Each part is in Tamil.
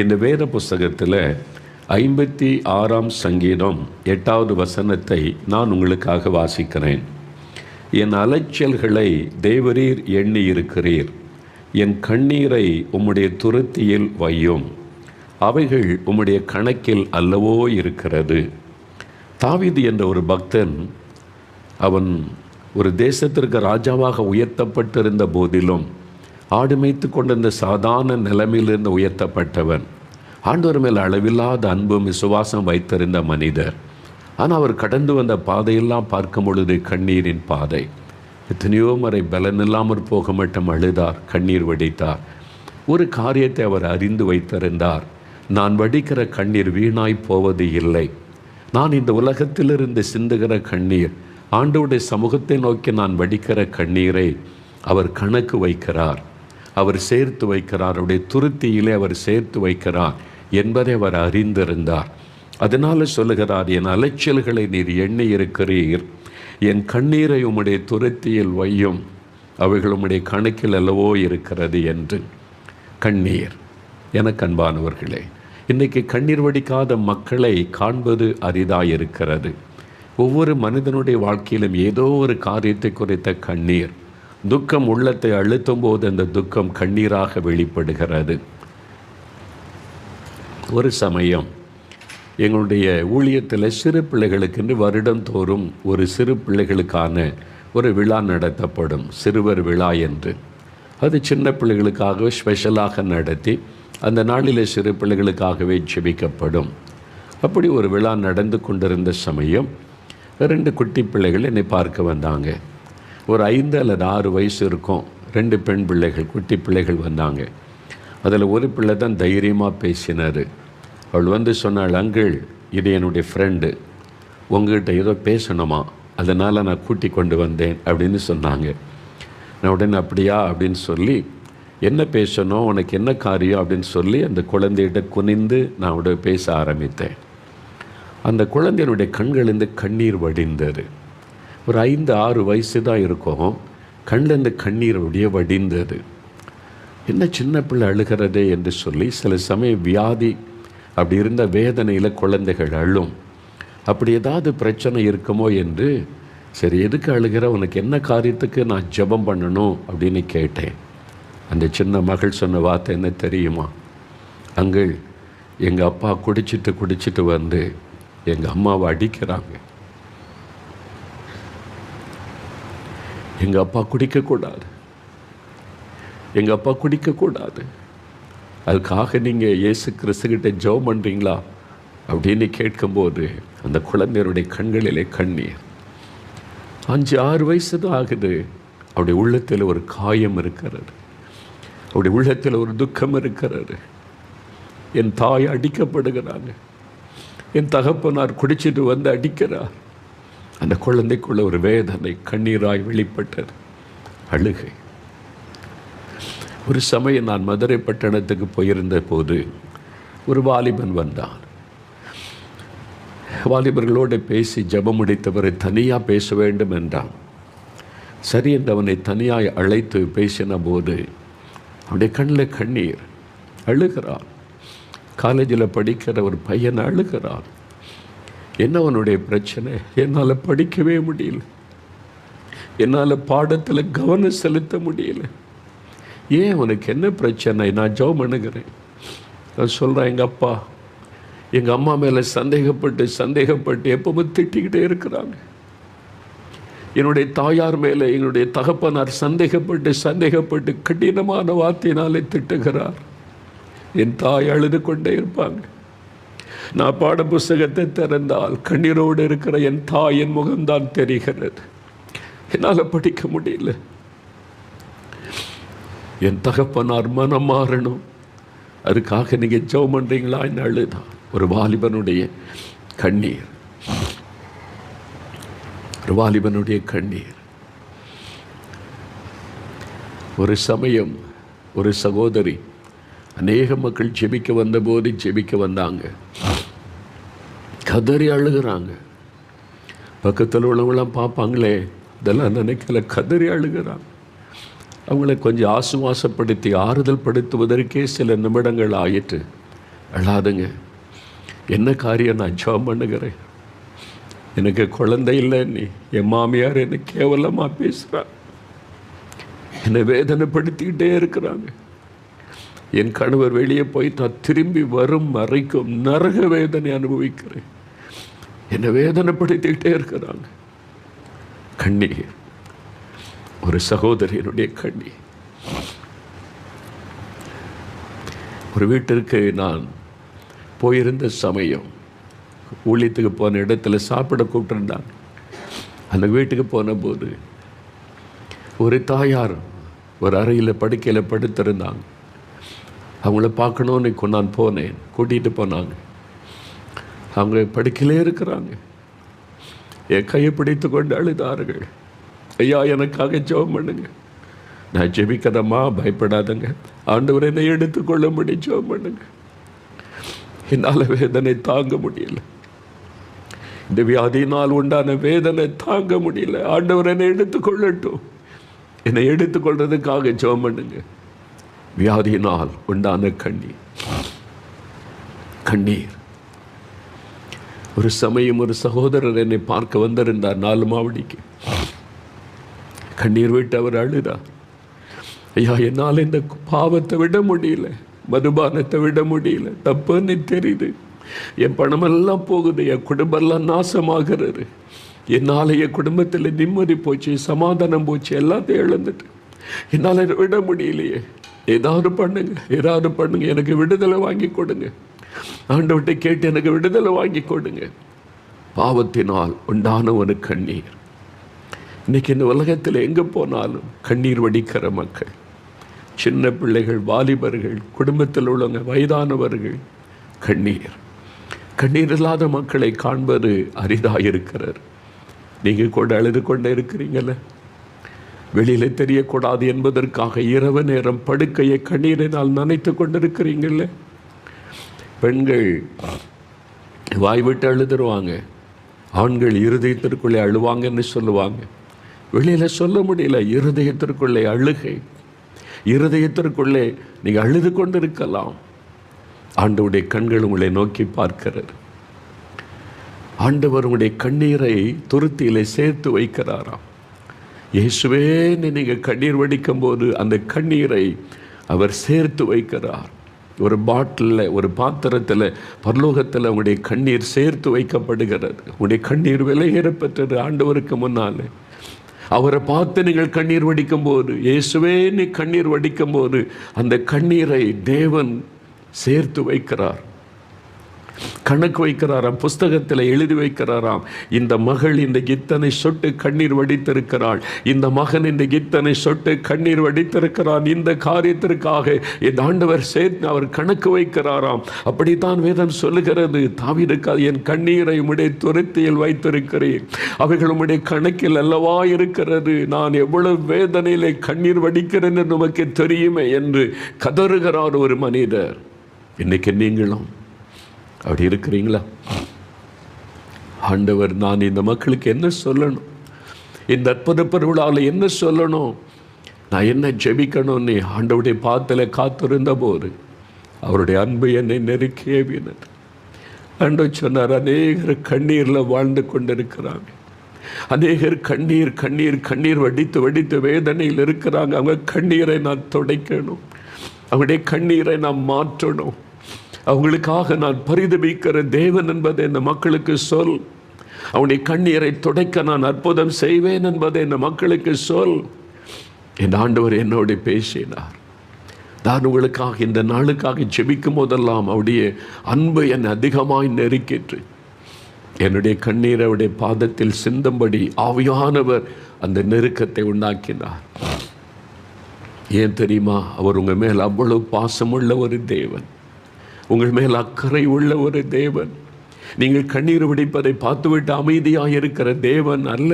இந்த வேத புஸ்தகத்தில் 56ஆம் சங்கீதம் 8வது வசனத்தை நான் உங்களுக்காக வாசிக்கிறேன். என் அலைச்சல்களை தேவரீர் எண்ணி இருக்கிறீர், என் கண்ணீரை உம்முடைய துருத்தியில் வையும், அவைகள் உம்முடைய கணக்கில் அல்லவோ இருக்கிறது. தாவீது என்ற ஒரு பக்தன், அவன் ஒரு தேசத்திற்கு ராஜாவாக உயர்த்தப்பட்டிருந்த போதிலும் ஆடு மேய்த்து கொண்டிருந்த சாதாரண நிலைமையிலிருந்து உயர்த்தப்பட்டவன். ஆண்டவர் மேல் அளவில்லாத அன்பும் விசுவாசம் வைத்திருந்த மனிதர். ஆனால் அவர் கடந்து வந்த பாதையெல்லாம் பார்க்கும் பொழுது கண்ணீரின் பாதை. எத்தனையோ முறை பலனில்லாமற் போக மட்டும் அழுதார், கண்ணீர் வடித்தார். ஒரு காரியத்தை அவர் அறிந்து வைத்திருந்தார், நான் வடிக்கிற கண்ணீர் வீணாய் போவது இல்லை. நான் இந்த உலகத்திலிருந்து சிந்துகிற கண்ணீர், ஆண்டவருடைய சமூகத்தை நோக்கி நான் வடிக்கிற கண்ணீரை அவர் கணக்கு வைக்கிறார், அவர் சேர்த்து வைக்கிறார், அவருடைய துருத்தியிலே அவர் சேர்த்து வைக்கிறார் என்பதை அவர் அறிந்திருந்தார். அதனால் சொல்லுகிறார், என் அலைச்சல்களை நீர் எண்ணி இருக்கிறீர், என் கண்ணீரை உம்முடைய துருத்தியில் வையும், அவைகள் உம்முடைய கணக்கில் அல்லவோ இருக்கிறது என்று. கண்ணீர், எனக்கு அன்பானவர்களே, இன்றைக்கு கண்ணீர் வடிக்காத மக்களை காண்பது அரிதாயிருக்கிறது. ஒவ்வொரு மனிதனுடைய வாழ்க்கையிலும் ஏதோ ஒரு காரியத்தை குறித்த கண்ணீர், துக்கம் உள்ளத்தை அழுத்தும் போது அந்த துக்கம் கண்ணீராக வெளிப்படுகிறது. ஒரு சமயம் எங்களுடைய ஊழியத்தில் சிறு பிள்ளைகளுக்கென்று வருடந்தோறும் ஒரு சிறு பிள்ளைகளுக்கான ஒரு விழா நடத்தப்படும், சிறுவர் விழா என்று. அது சின்ன பிள்ளைகளுக்காகவே ஸ்பெஷலாக நடத்தி அந்த நாளில் சிறு பிள்ளைகளுக்காகவே ஜெபிக்கப்படும். அப்படி ஒரு விழா நடந்து கொண்டிருந்த சமயம் 2 குட்டி பிள்ளைகள் என்னை பார்க்க வந்தாங்க. ஒரு 5 அல்லது 6 வயசு இருக்கும். 2 பெண் பிள்ளைகள், குட்டி பிள்ளைகள் வந்தாங்க. அதில் ஒரு பிள்ளை தான் தைரியமாக பேசினார். அவள் வந்து சொன்னாள், அங்கிள், இது என்னுடைய ஃப்ரெண்டு, உங்கள்கிட்ட ஏதோ பேசணுமா, அதனால் நான் கூட்டி கொண்டு வந்தேன் அப்படின்னு சொன்னாங்க. நான் உடனே அப்படியா அப்படின்னு சொல்லி, என்ன பேசணும், உனக்கு என்ன காரியம் அப்படின்னு சொல்லி அந்த குழந்தையிட்ட குனிந்து நான் அவட பேச ஆரம்பித்தேன். அந்த குழந்தையினுடைய கண்களிலிருந்து கண்ணீர் வடிந்தது. ஒரு 5-6 வயசு தான் இருக்கும். கண்ணிலேருந்து கண்ணீர் அப்படியே வடிந்தது. என்ன சின்ன பிள்ளை அழுகிறதே என்று சொல்லி, சில சமயம் வியாதி அப்படி இருந்த வேதனையில் குழந்தைகள் அழும், அப்படி ஏதாவது பிரச்சனை இருக்குமோ என்று, சரி எதுக்கு அழுகிற, உனக்கு என்ன காரியத்துக்கு நான் ஜெபம் பண்ணணும் அப்படின்னு கேட்டேன். அந்த சின்ன மகள் சொன்ன வார்த்தை என்ன தெரியுமா, அங்கிள், எங்கள் அப்பா குடிச்சிட்டு வந்து எங்கள் அம்மாவை அடிக்கிறாங்க, எங்கள் அப்பா குடிக்கக்கூடாது, எங்கள் அப்பா குடிக்கக்கூடாது, அதுக்காக நீங்கள் இயேசு கிறிஸ்துக்கிட்ட ஜெபம் பண்ணுறீங்களா அப்படின்னு கேட்கும்போது அந்த குழந்தையருடைய கண்களிலே கண்ணீர். 5-6 வயசு தான் ஆகுது. அவருடைய உள்ளத்தில் ஒரு காயம் இருக்கிறது, அவருடைய உள்ளத்தில் ஒரு துக்கம் இருக்கிறது. என் தாய் அடிக்கப்படுகிறாங்க, என் தகப்பனார் குடிச்சிட்டு வந்து அடிக்கிறார். அந்த குழந்தைக்குள்ள ஒரு வேதனை கண்ணீராய் வெளிப்பட்டது, அழுகை. ஒரு சமயம் நான் மதுரை பட்டணத்துக்கு போயிருந்த போது ஒரு வாலிபன் வந்தான். வாலிபர்களோடு பேசி ஜெபம் முடித்தவரை தனியாக பேச வேண்டும் என்றான். சரி என்று அவனை தனியாய் அழைத்து பேசின போது அவனுடைய கண்ணில் கண்ணீர், அழுகிறான். காலேஜில் படிக்கிற ஒரு பையன் அழுகிறான். என்ன அவனுடைய பிரச்சனை, என்னால் படிக்கவே முடியல, என்னால் பாடத்தில் கவனம் செலுத்த முடியல. ஏன், உனக்கு என்ன பிரச்சனை, நான் ஜெபம் பண்ணுகிறேன். நான் சொல்கிறேன், எங்கள் அம்மா மேலே சந்தேகப்பட்டு எப்பவும் திட்டிக்கிட்டே இருக்கிறாங்க. என்னுடைய தாயார் மேலே என்னுடைய தகப்பனார் சந்தேகப்பட்டு கடினமான வார்த்தையினாலே திட்டுகிறார். என் தாய் அழுது கொண்டே இருப்பாங்க. நான் பாட புஸ்தகத்தை திறந்தால் கண்ணீரோடு இருக்கிற என் தாயின் முகம்தான் தெரிகிறது. என்னால் படிக்க முடியல. என் தகப்பனார் மனம் மாறணும், அதுக்காக நீங்கள் ஜெபம் பண்ணுறீங்களா என்ன அழுதான். ஒரு வாலிபனுடைய கண்ணீர், ஒரு வாலிபனுடைய கண்ணீர். ஒரு சமயம் ஒரு சகோதரி அநேக மக்கள் ஜெபிக்க வந்தாங்க. கதறி அழுகிறாங்க. பக்கத்தில் உள்ளவங்களாம் பார்ப்பாங்களே, இதெல்லாம் நினைக்கல, கதறி அழுகிறாங்க. அவங்களை கொஞ்சம் ஆசுவாசப்படுத்தி ஆறுதல் படுத்துவதற்கே சில நிமிடங்கள் ஆயிற்று. அழாதுங்க. என்ன காரியம்? நான் ஜெபம் பண்ணுகிறேன். எனக்கு குழந்தை இல்லை, நீ என் மாமியார் என்னை கேவலமாக பேசுகிறான், என்னை வேதனைப்படுத்திக்கிட்டே இருக்கிறாங்க. என் கணவர் வெளியே போயிட்டா திரும்பி வரும் வரைக்கும் நரக வேதனை அனுபவிக்கிறேன், என்னை வேதனைப்படுத்திக்கிட்டே இருக்கிறாங்க. கண்ணீர், ஒரு சகோதரியனுடைய கண்ணீர். ஒரு வீட்டிற்கு நான் போயிருந்த சமயம், ஊழியத்துக்கு போன இடத்துல சாப்பிட கூப்பிட்டுருந்தாங்க. அந்த வீட்டுக்கு போன போது ஒரு தாயார் ஒரு அறையில் படுக்கையில் படுத்திருந்தாங்க. அவங்கள பார்க்கணுன்னு நான் போனேன், கூட்டிகிட்டு போனாங்க. அவங்க படுக்கையிலே இருக்கிறாங்க. என் கையை பிடித்து கொண்டு அழுதார்கள். ஐயா, எனக்காக ஜெபம் பண்ணுங்க. நான் ஜெபிக்கிறேம்மா, பயப்படாதங்க, ஆண்டவர் என்னை எடுத்துக்கொள்ளும்படி ஜெபம் பண்ணுங்க. என்னால் வேதனை தாங்க முடியல, இந்த வியாதியினால் உண்டான வேதனை தாங்க முடியல. ஆண்டவர் என்னை எடுத்துக்கொள்ளட்டும், என்னை எடுத்துக்கொள்றதுக்காக ஜெபம் பண்ணுங்க. வியாதியினால் உண்டான கண்ணீர். ஒரு சமயம் ஒரு சகோதரர் என்னை பார்க்க வந்திருந்தார் 4 மாவடிக்கு. கண்ணீர் விட்டு அவர் அழுதார். ஐயா, என்னால் இந்த பாவத்தை விட முடியல, மதுபானத்தை விட முடியல, தப்புன்னு தெரியுது, என் பணமெல்லாம் போகுது, என் குடும்பம்லாம் நாசமாகிறது, என்னால் என் குடும்பத்தில் நிம்மதி போச்சு, சமாதானம் போச்சு, எல்லாத்தையும் இழந்துட்டு என்னால் இதை விட முடியலையே, ஏதாவது பண்ணுங்க, எனக்கு விடுதலை வாங்கி கொடுங்க, ஆண்டவர்கிட்ட கேட்டு எனக்கு விடுதலை வாங்கி கொடுங்க. பாவத்தினால் உண்டான ஒரு கண்ணீர். இன்னைக்கு இந்த உலகத்தில் எங்கே போனாலும் கண்ணீர் வடிக்கிற மக்கள், சின்ன பிள்ளைகள், வாலிபர்கள், குடும்பத்தில் உள்ளவங்க, வயதானவர்கள். கண்ணீர் இல்லாத மக்களை காண்பது அரிதாக இருக்கிறார். நீங்கள் கூட அழுது கொண்டே இருக்கிறீங்கள, வெளியில் தெரியக்கூடாது என்பதற்காக இரவு நேரம் படுக்கையை கண்ணீரினால் நனைத்து கொண்டிருக்கிறீங்கள. பெண்கள் வாய் விட்டு அழுதுருவாங்க, ஆண்கள் இருதயத்திற்குள்ளே அழுவாங்கன்னு சொல்லுவாங்க. வெளியில் சொல்ல முடியல, இருதயத்திற்குள்ளே அழுகை, இருதயத்திற்குள்ளே நீங்கள் அழுது கொண்டு இருக்கலாம். ஆண்டவருடைய கண்கள் உங்களை நோக்கி பார்க்கிறார். ஆண்டவர் உங்களுடைய கண்ணீரை துருத்தியிலே சேர்த்து வைக்கிறாராம். இயேசுவே, நீங்கள் கண்ணீர் வடிக்கும் போது அந்த கண்ணீரை அவர் சேர்த்து வைக்கிறார். ஒரு பாட்டிலில், ஒரு பாத்திரத்தில், பரலோகத்தில் உங்களுடைய கண்ணீர் சேர்த்து வைக்கப்படுகிறது. உங்களுடைய கண்ணீர் விலையேறப்பட்டது ஆண்டவருக்கு முன்னால். அவரை பார்த்து நீங்கள் கண்ணீர் வடிக்கும் போது, இயேசுவே நீ கண்ணீர் வடிக்கும் போது அந்த கண்ணீரை தேவன் சேர்த்து வைக்கிறார், கணக்கு வைக்கிறாராம், புஸ்தகத்தில் எழுதி வைக்கிறாராம். இந்த மகள் இன்றைக்கு இத்தனை சொட்டு கண்ணீர் வடித்திருக்கிறாள், இந்த மகன் இன்றைக்கு இத்தனை சொட்டு கண்ணீர் வடித்திருக்கிறான், இந்த காரியத்திற்காக இந்த ஆண்டவர் சேர்த்து அவர் கணக்கு வைக்கிறாராம். அப்படித்தான் வேதம் சொல்லுகிறது. தாவீதுக்கு, என் கண்ணீரை உம்முடைய துருத்தியில் வைத்திருக்கிறேன், அவைகள் உம்முடைய கணக்கில் அல்லவா இருக்கிறது, நான் எவ்வளவு வேதனையிலே கண்ணீர் வடிக்கிறேன் என்று நமக்கு தெரியுமே என்று கதறுகிறார் ஒரு மனிதர். இன்னைக்கு நீங்களும் அப்படி இருக்கிறீங்களா? ஆண்டவர், நான் இந்த மக்களுக்கு என்ன சொல்லணும், இந்த அற்புத பெருவிழாவில் என்ன சொல்லணும், நான் என்ன ஜெபிக்கணும்னு ஆண்டவருடைய பாதத்தில் காத்திருந்த போது அவருடைய அன்பு என்னை நெருக்கியவினது. ஆண்டவர் சொன்னார், அநேகர் கண்ணீரில் வாழ்ந்து கொண்டிருக்கிறாங்க, அநேகர் கண்ணீர் வடித்து வேதனையில் இருக்கிறாங்க. அவங்க கண்ணீரை நான் துடைக்கணும், அவங்களுடைய கண்ணீரை நான் மாற்றணும், அவங்களுக்காக நான் பரிதபிக்கிற தேவன் என்பதை இந்த மக்களுக்கு சொல், அவனுடைய கண்ணீரை துடைக்க நான் அற்புதம் செய்வேன் என்பதை இந்த மக்களுக்கு சொல். என் ஆண்டவர் என்னோடு பேசினார். நான் உங்களுக்காக இந்த நாளுக்காக ஜெபிக்கும் போதெல்லாம் அவருடைய அன்பு என்னை அதிகமாய் நெருக்கிற்று. என்னுடைய கண்ணீரை அவருடைய பாதத்தில் சிந்தும்படி ஆவியானவர் அந்த நெருக்கத்தை உண்டாக்கினார். ஏன் தெரியுமா? அவர் உங்கள் மேல் அவ்வளவு பாசமுள்ள ஒரு தேவன், உங்கள் மேல் அக்கறை உள்ள ஒரு தேவன். நீங்கள் கண்ணீர் வடிப்பதை பார்த்துவிட்டு அமைதியாக இருக்கிற தேவன் அல்ல,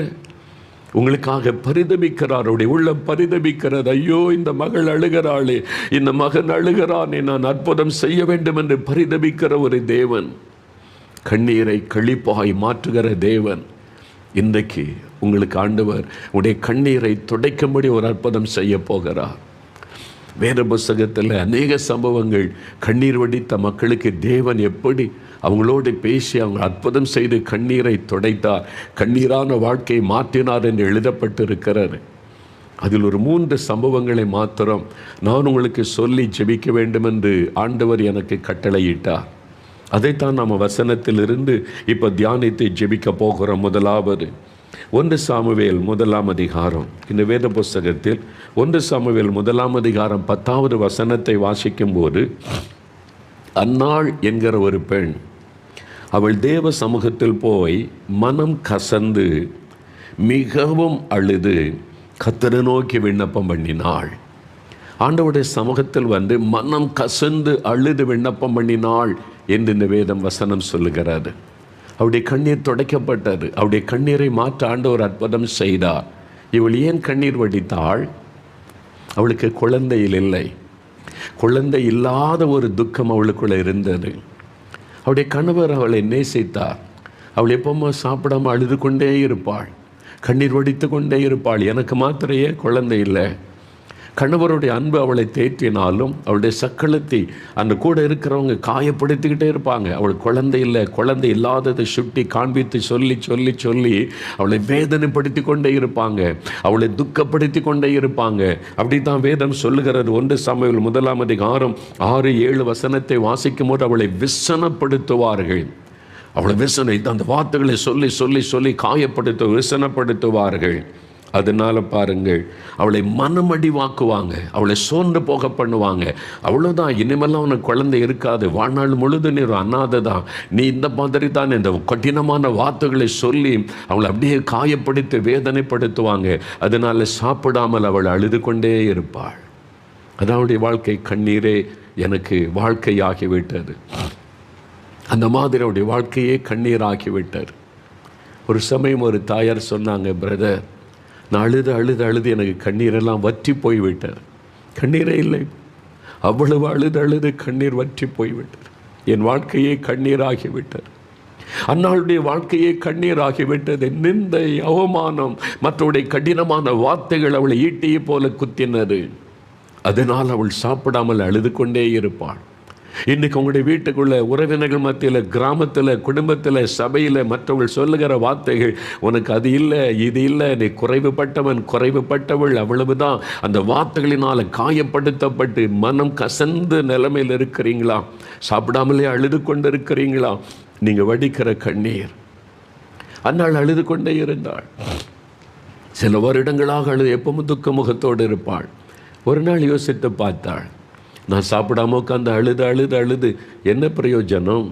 உங்களுக்காக பரிதபிக்கிறார். அவருடைய உள்ளம் பரிதபிக்கிறது. ஐயோ, இந்த மகள் அழுகிறாளே, இந்த மகன் அழுகிறானே, நான் அற்புதம் செய்ய வேண்டும் என்று பரிதபிக்கிற ஒரு தேவன், கண்ணீரை களிப்பாய் மாற்றுகிற தேவன். இன்றைக்கு உங்களுக்கு ஆண்டவர் உடைய கண்ணீரை துடைக்கும்படி ஒரு அற்புதம் செய்ய போகிறார். வேத புஸ்தகத்தில் அநேக சம்பவங்கள், கண்ணீர் வடித்த மக்களுக்கு தேவன் எப்படி அவங்களோடு பேசி அவங்க அற்புதம் செய்து கண்ணீரை துடைத்தார், கண்ணீரான வாழ்க்கையை மாற்றினார் என்று எழுதப்பட்டிருக்கிறார். அதில் ஒரு 3 சம்பவங்களை மாத்திரம் நான் உங்களுக்கு சொல்லி ஜெபிக்க வேண்டும் என்று ஆண்டவர் எனக்கு கட்டளையிட்டார். அதைத்தான் நாம் வசனத்திலிருந்து இப்போ தியானித்து ஜெபிக்க போகிறோம். முதலாவது 1 சாமுவேல் 1ஆம் அதிகாரம். இந்த வேத புஸ்தகத்தில் 1 சாமுவேல் 1ஆம் அதிகாரம் 10வது வசனத்தை வாசிக்கும் போது, அன்னாள் என்கிற ஒரு பெண் அவள் தேவ சமூகத்தில் போய் மனம் கசந்து மிகவும் அழுது கர்த்தரை நோக்கி விண்ணப்பம் பண்ணினாள். ஆண்டவருடைய சமூகத்தில் வந்து மனம் கசந்து அழுது விண்ணப்பம் பண்ணினாள் என்று இந்த வேதம் வசனம் சொல்லுகிறாரு. அவருடைய கண்ணீர் துடைக்கப்பட்டது. அவருடைய கண்ணீரை மாற்ற ஆண்டவர் அற்புதம் செய்தார். இவள் ஏன் கண்ணீர் வடித்தாள்? அவளுக்கு குழந்தையில் இல்லை. குழந்தை இல்லாத ஒரு துக்கம் அவளுக்குள்ளே இருந்தது. அவருடைய கணவர் அவளை நேசித்தார். அவள் எப்பவுமே சாப்பிடாமல் அழுது கொண்டே இருப்பாள், கண்ணீர் வடித்து கொண்டே இருப்பாள். எனக்கு மாத்திரையே குழந்தை இல்லை. கணவருடைய அன்பு அவளை தேற்றினாலும் அவளுடைய சக்களத்தை அந்த கூட இருக்கிறவங்க காயப்படுத்திக்கிட்டே இருப்பாங்க. அவள் குழந்தை இல்லை, குழந்தை இல்லாததை சுட்டி காண்பித்து சொல்லி சொல்லி சொல்லி அவளை வேதனைப்படுத்தி கொண்டே இருப்பாங்க, அவளை துக்கப்படுத்தி கொண்டே இருப்பாங்க. அப்படி தான் வேதம் சொல்லுகிறது. 1 சாமுவேல் 1ஆம் அதிகாரம் 6-7 வசனத்தை வாசிக்கும் போது அவளை விசனப்படுத்துவார்கள். அவளை அந்த வார்த்தைகளை சொல்லி சொல்லி சொல்லி விசனப்படுத்துவார்கள். அதனால் பாருங்கள், அவளை மனமடிவாக்குவாங்க, அவளை சோர்ந்து போக பண்ணுவாங்க. அவ்வளோதான், இனிமேல்லாம் அவனுக்கு குழந்தை இருக்காது, வாழ்நாள் முழுது நீ அனாதை தான், நீ இந்த மாதிரி தான், இந்த கடினமான வார்த்தைகளை சொல்லி அவளை அப்படியே காயப்படுத்தி வேதனைப்படுத்துவாங்க. அதனால் சாப்பிடாமல் அவள் அழுது கொண்டே இருப்பாள். அதாவுடைய வாழ்க்கை. கண்ணீரே எனக்கு வாழ்க்கையாகிவிட்டது. அந்த மாதிரி அவருடைய வாழ்க்கையே கண்ணீராகிவிட்டார். ஒரு சமயம் ஒரு தாயார் சொன்னாங்க, பிரதர், நான் அழுது அழுது அழுது எனக்கு கண்ணீரெல்லாம் வற்றி போய்விட்டார். கண்ணீரே இல்லை, அவ்வளவு அழுது அழுது கண்ணீர் வற்றி போய்விட்டார். என் வாழ்க்கையே கண்ணீராகிவிட்டார். அன்னாளுடைய வாழ்க்கையே கண்ணீராகிவிட்டது. நிந்தை, அவமானம், மற்றவருடைய கடினமான வார்த்தைகள் அவளை ஈட்டியை போல குத்தினது. அதனால் அவள் சாப்பிடாமல் அழுது கொண்டே இருப்பாள். இன்றைக்கு உங்களுடைய வீட்டுக்குள்ள, உறவினர்கள் மத்தியில், கிராமத்தில், குடும்பத்தில், சபையில் மற்றவர்கள் சொல்லுகிற வார்த்தைகள், உனக்கு அது இல்லை, இது இல்லை, நீ குறைவுபட்டவன், குறைவுபட்டவள், அவ்வளவுதான். அந்த வார்த்தைகளினால் காயப்படுத்தப்பட்டு மனம் கசந்த நிலைமையில் இருக்கிறீங்களா? சாப்பிடாமலே அழுது கொண்டு இருக்கிறீங்களா? நீங்கள் வடிக்கிற கண்ணீர். அன்னாள் அழுது கொண்டே இருந்தாள். சில வருடங்களாக அழுது எப்பவும் துக்க முகத்தோடு இருப்பாள். ஒரு நாள் யோசித்து பார்த்தாள், நான் சாப்பிடாம உட்காந்து அழுது அழுது அழுது என்ன பிரயோஜனம்?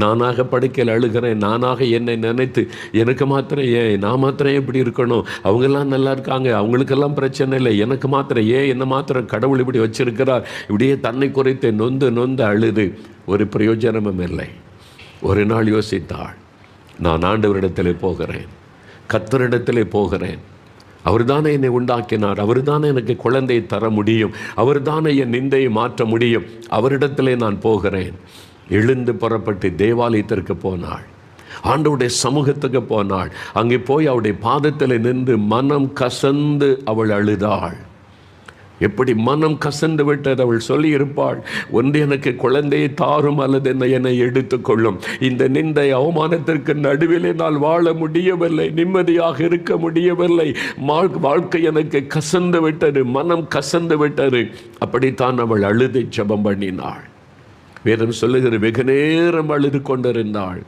நானாக படுக்கையில் அழுகிறேன், நானாக என்னை நினைத்து எனக்கு மாத்திரம் ஏன், நான் மாத்திரம் எப்படி இருக்கணும், அவங்கெல்லாம் நல்லா இருக்காங்க, அவங்களுக்கெல்லாம் பிரச்சனை இல்லை, எனக்கு மாத்திரம் ஏன், என்ன மாத்திரம் கடவுள் இப்படி வச்சிருக்கிறார், இப்படியே தன்னை குறைத்து நொந்து நொந்து அழுது ஒரு பிரயோஜனமும் இல்லை. ஒரு நாள் யோசித்தாள், நான் ஆண்டவரிடத்திலே போகிறேன், கர்த்தரிடத்திலே போகிறேன். அவர் தானே என்னை உண்டாக்கினார், அவர் தானே எனக்கு குழந்தையை தர முடியும், அவர் தானே என் நிந்தையை மாற்ற முடியும், அவரிடத்திலே நான் போகிறேன். எழுந்து புறப்பட்டு தேவாலயத்திற்கு போனாள், ஆண்டவருடைய சமூகத்துக்கு போனாள். அங்கே போய் அவருடைய பாதத்தில் நின்று மனம் கசந்து அவள் அழுதாள். எப்படி மனம் கசந்து விட்டது அவள் சொல்லி இருப்பாள், ஒன்று எனக்கு குழந்தையை தாரும் அல்லது என்னை எடுத்துக்கொள்ளும். இந்த நிந்தை அவமானத்திற்கு நடுவிலே நான் வாழ முடியவில்லை, நிம்மதியாக இருக்க முடியவில்லை, வாழ்க்கை எனக்கு கசந்து விட்டது, மனம் கசந்து விட்டது. அப்படித்தான் அவள் அழுது ஜெபம் பண்ணினாள். வேதம் சொல்லுகிற வெகு நேரம் அழுது கொண்டிருந்தாள்.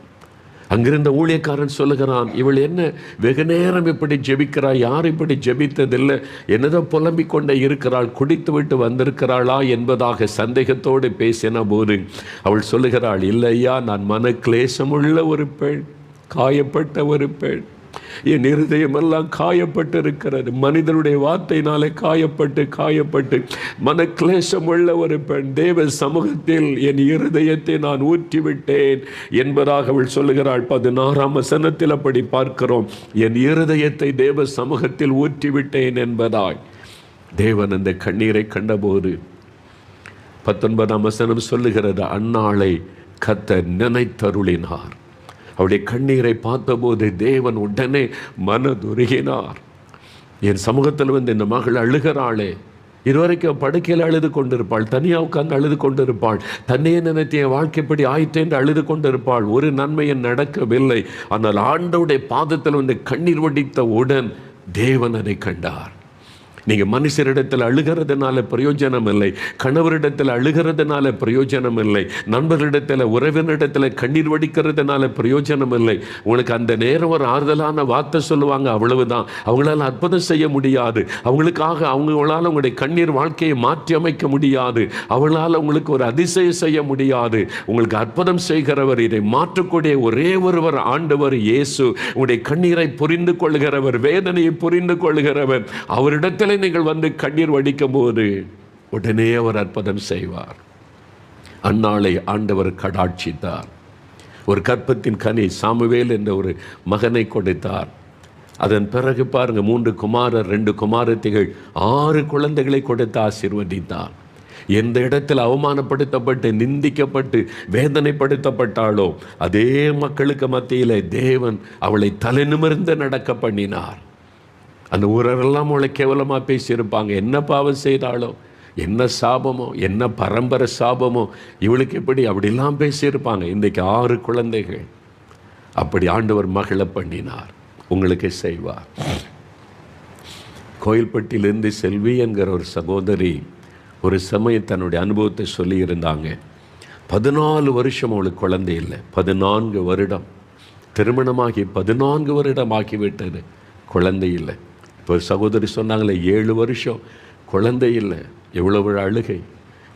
அங்கிருந்த ஊழியக்காரன் சொல்லுகிறான், இவள் என்ன வெகு நேரம் இப்படி ஜெபிக்கிறாள், யார் இப்படி ஜெபித்ததில்லை, என்னதோ புலம்பிக் கொண்டே இருக்கிறாள், குடித்து விட்டு வந்திருக்கிறாளா என்பதாக சந்தேகத்தோடு பேசின போது அவள் சொல்லுகிறாள், இல்லையா, நான் மன கிளேசமுள்ள ஒரு பெண், காயப்பட்ட ஒரு பெண், என் இருதயமெல்லாம் காயப்பட்டு இருக்கிறது, மனிதனுடைய வார்த்தையினாலே காயப்பட்டு மன கிளேசம் உள்ள ஒரு பெண், தேவ சமூகத்தில் என் இருதயத்தை நான் ஊற்றிவிட்டேன் என்பதாக அவள் சொல்லுகிறாள். 16ஆம் வசனத்தில் அப்படி பார்க்கிறோம், என் இருதயத்தை தேவ சமூகத்தில் ஊற்றிவிட்டேன் என்பதாய். தேவன் அந்த கண்ணீரை கண்டபோது 19ஆம் வசனம் சொல்லுகிறது, அன்னாளை கர்த்தர் நினைத்தருளினார். அவருடைய கண்ணீரை பார்த்தபோது தேவன் உடனே மனதுருகினார். என் சமூகத்தில் வந்து இந்த மகள் அழுகிறாளே, இதுவரைக்கும் படுக்கையில் அழுது கொண்டிருப்பாள், தனியாக உட்கார்ந்து அழுது கொண்டிருப்பாள், தன்னையே நினைத்து என் வாழ்க்கைப்படி ஆயிற்று என்று அழுது கொண்டிருப்பாள். ஒரு நன்மையும் நடக்கவில்லை. ஆனால் ஆண்டவருடைய பாதத்தில் வந்து கண்ணீர் வடித்த உடன் தேவன் அதை கண்டார். நீங்கள் மனுஷரிடத்தில் அழுகிறதுனால பிரயோஜனம் இல்லை, கணவரிடத்தில் அழுகிறதுனால பிரயோஜனம் இல்லை, நண்பரிடத்தில் உறவினரிடத்தில் கண்ணீர் வடிக்கிறதுனால பிரயோஜனம் இல்லை. உங்களுக்கு அந்த நேரம் ஒரு ஆறுதலான வார்த்தை சொல்லுவாங்க, அவ்வளவுதான். அவங்களால அற்புதம் செய்ய முடியாது, அவங்களால உங்களுடைய கண்ணீர் வாழ்க்கையை மாற்றி அமைக்க முடியாது, அவங்களால உங்களுக்கு ஒரு அதிசயம் செய்ய முடியாது. உங்களுக்கு அற்புதம் செய்கிறவர், இதை மாற்றக்கூடிய ஒரே ஒருவர் ஆண்டவர் இயேசு. உங்களுடைய கண்ணீரை புரிந்து கொள்கிறவர், வேதனையை புரிந்து கொள்கிறவர். அவரிடத்தில் நீங்கள் வந்து கண்ணீர் வடிக்கும் போது உடனே அவர் அற்புதம் செய்வார். அந்நாளை ஆண்டவர் கடாட்சித்தார். ஒரு கற்பத்தின் கனி சாமுவேல் என்ற ஒரு மகனை கொடுத்தார். அதன் பிறகு பாருங்க, 3 குமாரர் 2 குமாரத்திகள் 6 குழந்தைகளை கொடுத்து ஆசீர்வதித்தார். எந்த இடத்தில் அவமானப்படுத்தப்பட்டு நிந்திக்கப்பட்டு வேதனைப்படுத்தப்பட்டாலோ அதே மக்களுக்கு மத்தியில் தேவன் அவளை தலை நிமிர்ந்து நடக்க பண்ணினார். அந்த ஊரெல்லாம் அவளை கேவலமாக பேசியிருப்பாங்க. என்ன பாவம் செய்தாலோ, என்ன சாபமோ, என்ன பரம்பரை சாபமோ, இவளுக்கு எப்படி அப்படிலாம் பேசியிருப்பாங்க. இன்றைக்கு 6 குழந்தைகள். அப்படி ஆண்டவர் மகளை பண்ணினார். உங்களுக்கு செய்வார். கோயில்பட்டியிலிருந்து செல்வி என்கிற ஒரு சகோதரி ஒரு சமயம் தன்னுடைய அனுபவத்தை சொல்லியிருந்தாங்க. 14 வருஷம் அவளுக்கு குழந்தை இல்லை. 14 வருடம் திருமணமாகி 14 வருடம் ஆகிவிட்டது, குழந்தை இல்லை. இப்போ சகோதரி சொன்னாங்களே 7 வருஷம் குழந்தை இல்லை. எவ்வளவு அழுகை.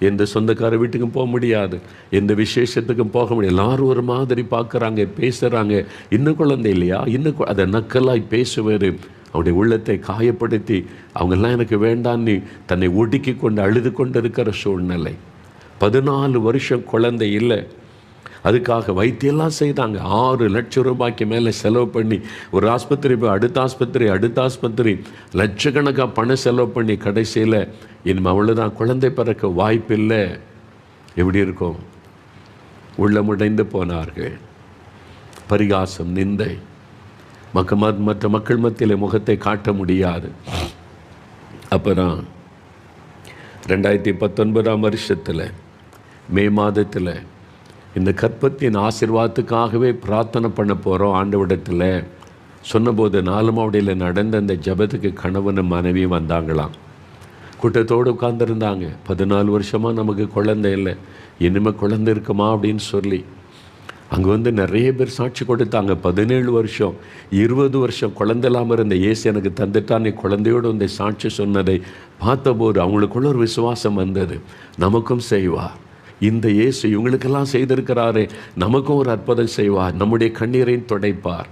எந்த சொந்தக்கார வீட்டுக்கும் போக முடியாது, எந்த விசேஷத்துக்கும் போக முடியாது. எல்லாரும் ஒரு மாதிரி பார்க்குறாங்க, பேசுகிறாங்க. இன்னும் குழந்தை இல்லையா, இன்னும் அதை நக்கலாய் பேசுவார். அவருடைய உள்ளத்தை காயப்படுத்தி அவங்கெல்லாம் எனக்கு வேண்டான்னு தன்னை ஒடுக்கி கொண்டு அழுது கொண்டு இருக்கிற சூழ்நிலை. 14 வருஷம் குழந்தை இல்லை. அதுக்காக வைத்தியெல்லாம் செய்தாங்க. 6 லட்சம் ரூபாய்க்கு மேலே செலவு பண்ணி ஒரு ஆஸ்பத்திரி போய் அடுத்த ஆஸ்பத்திரி லட்சக்கணக்காக பணம் செலவு பண்ணி கடைசியில் இனிமே அவ்வளோதான், குழந்தை பிறக்க வாய்ப்பில்லை. எப்படி இருக்கும்? உள்ளமுடைந்து போனார்கள். பரிகாசம், நிந்தை, மற்ற மக்கள் மத்தியில் முகத்தை காட்ட முடியாது. அப்புறம் 2019 வருஷத்தில் மே மாதத்தில் இந்த கற்பத்தின் ஆசீர்வாதத்துக்காகவே பிரார்த்தனை பண்ண போகிறோம் ஆண்டவரிடத்தில் சொன்னபோது 4 மாவடியில் நடந்த அந்த ஜபத்துக்கு கணவனும் மனைவியும் வந்தாங்களாம். கூட்டத்தோடு உட்கார்ந்துருந்தாங்க. 14 வருஷமாக நமக்கு குழந்தை இல்லை, இனிமேல் குழந்தை இருக்குமா அப்படின்னு சொல்லி அங்கே வந்து நிறைய பேர் சாட்சி கொடுத்தாங்க. 17 வருஷம் 20 வருஷம் குழந்தை இல்லாமல் இருந்த இயேசு எனக்கு தந்துட்டான், நீ குழந்தையோடு வந்து சாட்சி சொன்னதை பார்த்தபோது அவங்களுக்குள்ள ஒரு விசுவாசம் வந்தது. நமக்கும் செய்வார் இந்த இயேசு, இவங்களுக்கெல்லாம் செய்திருக்கிறாரே, நமக்கும் ஒரு அற்புதம் செய்வார், நம்முடைய கண்ணீரையும் துடைப்பார்.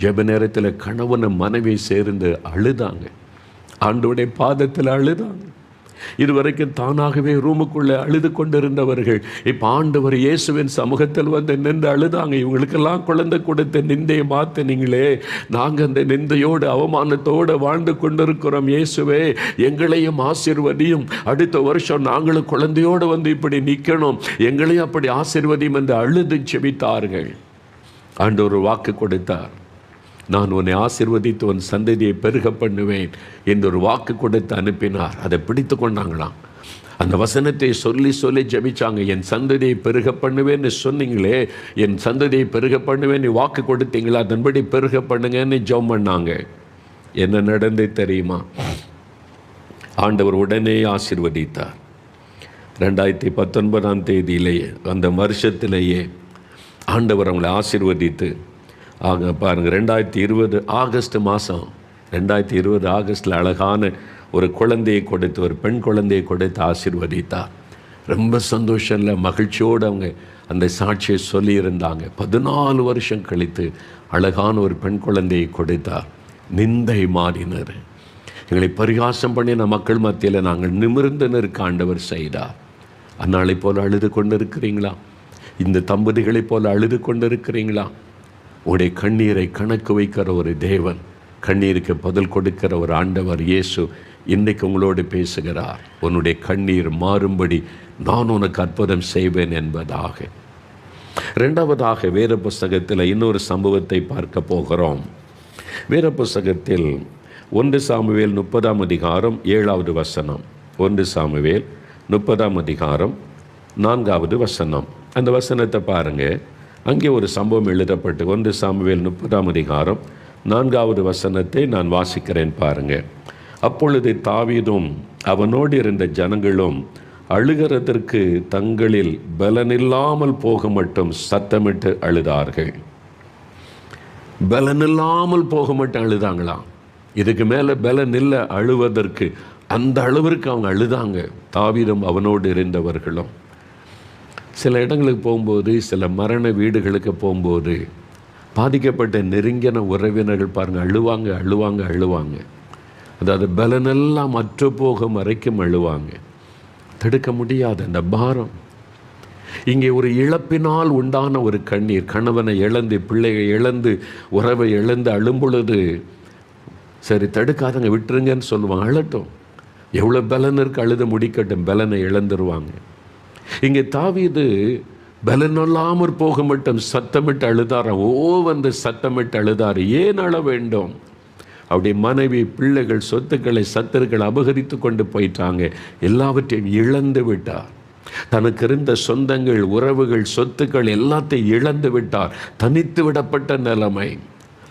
ஜெப நேரத்தில் கணவனும் மனைவி சேர்ந்து அழுதாங்க, ஆண்டவருடைய பாதத்தில் அழுதாங்க. இதுவரைக்கும் தானாகவே ரூமுக்குள்ளே அழுது கொண்டிருந்தவர்கள் இப்போ ஆண்டவர் இயேசுவின் சமூகத்தில் வந்து நின்று அழுதாங்க. இவங்களுக்கெல்லாம் குழந்தை கொடுத்த நிந்தையை மாற்றினீங்களே, நாங்கள் அந்த நிந்தையோடு அவமானத்தோடு வாழ்ந்து கொண்டிருக்கிறோம். இயேசுவே எங்களையும் ஆசீர்வதியும், அடுத்த வருஷம் நாங்களும் குழந்தையோடு வந்து இப்படி நிற்கணும், எங்களையும் அப்படி ஆசீர்வதியும் என்று அழுது செபித்தார்கள். ஆண்டவர் வாக்கு கொடுத்தார், நான் உன்னை ஆசீர்வதித்து உன் சந்ததியை பெருக பண்ணுவேன் என்று ஒரு வாக்கு கொடுத்து அனுப்பினார். அதை பிடித்து கொண்டாங்களாம். அந்த வசனத்தை சொல்லி சொல்லி ஜெபிச்சாங்க. என் சந்ததியை பெருக பண்ணுவேன்னு சொன்னீங்களே, என் சந்ததியை பெருக பண்ணுவேன் நீ வாக்கு கொடுத்தீங்களா, அதன்படி பெருக பண்ணுங்கன்னு ஜெபம் பண்ணாங்க. என்ன நடந்து தெரியுமா? ஆண்டவர் உடனே ஆசீர்வதித்தார். 2019 தேதியிலேயே அந்த வருஷத்திலேயே ஆண்டவர் அவங்களை ஆசீர்வதித்து பாருங்கள் 2020 ஆகஸ்ட் மாதம் 2020 ஆகஸ்டில் அழகான ஒரு குழந்தையை கொடுத்து, ஒரு பெண் குழந்தையை கொடுத்து ஆசீர்வதித்தார். ரொம்ப சந்தோஷம் இல்லை, மகிழ்ச்சியோடு அவங்க அந்த சாட்சியை சொல்லியிருந்தாங்க. 14 வருஷம் கழித்து அழகான ஒரு பெண் குழந்தையை கொடுத்தார். நிந்தை மாறினர். எங்களை பரிகாசம் பண்ணின மக்கள் மத்தியில் நாங்கள் நிமிர்ந்து நிற்க ஆண்டவர் செய்தார். அந்நாளை போல் அழுது கொண்டு இருக்கிறீங்களா? இந்த தம்பதிகளைப் போல் அழுது கொண்டு இருக்கிறீங்களா? உடைய கண்ணீரை கணக்கு வைக்கிற ஒரு தேவன், கண்ணீருக்கு பதில் கொடுக்கிற ஒரு ஆண்டவர் இயேசு இன்றைக்கு உங்களோடு பேசுகிறார். உன்னுடைய கண்ணீர் மாறும்படி நான் உனக்கு அற்புதம் செய்வேன் என்பதாக. 2வதாக வேத புஸ்தகத்தில் இன்னொரு சம்பவத்தை பார்க்க போகிறோம். வேத புஸ்தகத்தில் 1 சாமுவேல் 30 அதிகாரம் 7வது வசனம். 1 சாமுவேல் 30 அந்த வசனத்தை பாருங்கள். அங்கே ஒரு சம்பவம் எழுதப்பட்டு 1 சாமுவேல் 30 நான் வாசிக்கிறேன் பாருங்கள். அப்பொழுது தாவீதும் அவனோடு இருந்த ஜனங்களும் அழுகிறதற்கு தங்களில் பலனில்லாமல் போக மட்டும் சத்தமிட்டு அழுதார்கள். பலனில்லாமல் போக மட்டும் அழுதாங்களாம். இதுக்கு மேலே பலன் இல்லை அழுவதற்கு. அந்த அளவிற்கு அவங்க அழுதாங்க, தாவீதும் அவனோடு இருந்தவர்களும். சில இடங்களுக்கு போகும்போது, சில மரண வீடுகளுக்கு போகும்போது பாதிக்கப்பட்ட நெருங்கின உறவினர்கள் பாருங்கள் அழுவாங்க அழுவாங்க அழுவாங்க. அதாவது பலனெல்லாம் அற்று போகும் வரைக்கும் அழுவாங்க. தடுக்க முடியாது அந்த பாரம். இங்கே ஒரு இழப்பினால் உண்டான ஒரு கண்ணீர், கணவனை இழந்து பிள்ளையை இழந்து உறவை இழந்து அழும்பொழுது சரி தடுக்காதங்க விட்டுருங்கன்னு சொல்லுவாங்க. அழட்டும், எவ்வளோ பலன் இருக்கு, அழுத முடிக்கட்டும், பலனை இழந்துருவாங்க. இங்கே தாவீது பலனில்லாமற் போக மட்டும் சத்தமிட்டு அழுதார். வந்து சத்தமிட்டு அழுதார். ஏன் அழ வேண்டும்? அப்படி மனைவி பிள்ளைகள் சொத்துக்களை சத்துருக்கள் அபகரித்து கொண்டு போயிட்டாங்க. எல்லாவற்றையும் இழந்து விட்டார். தனக்கு இருந்த சொந்தங்கள் உறவுகள் சொத்துக்கள் எல்லாத்தையும் இழந்து விட்டார். தனித்து விடப்பட்ட நிலைமை.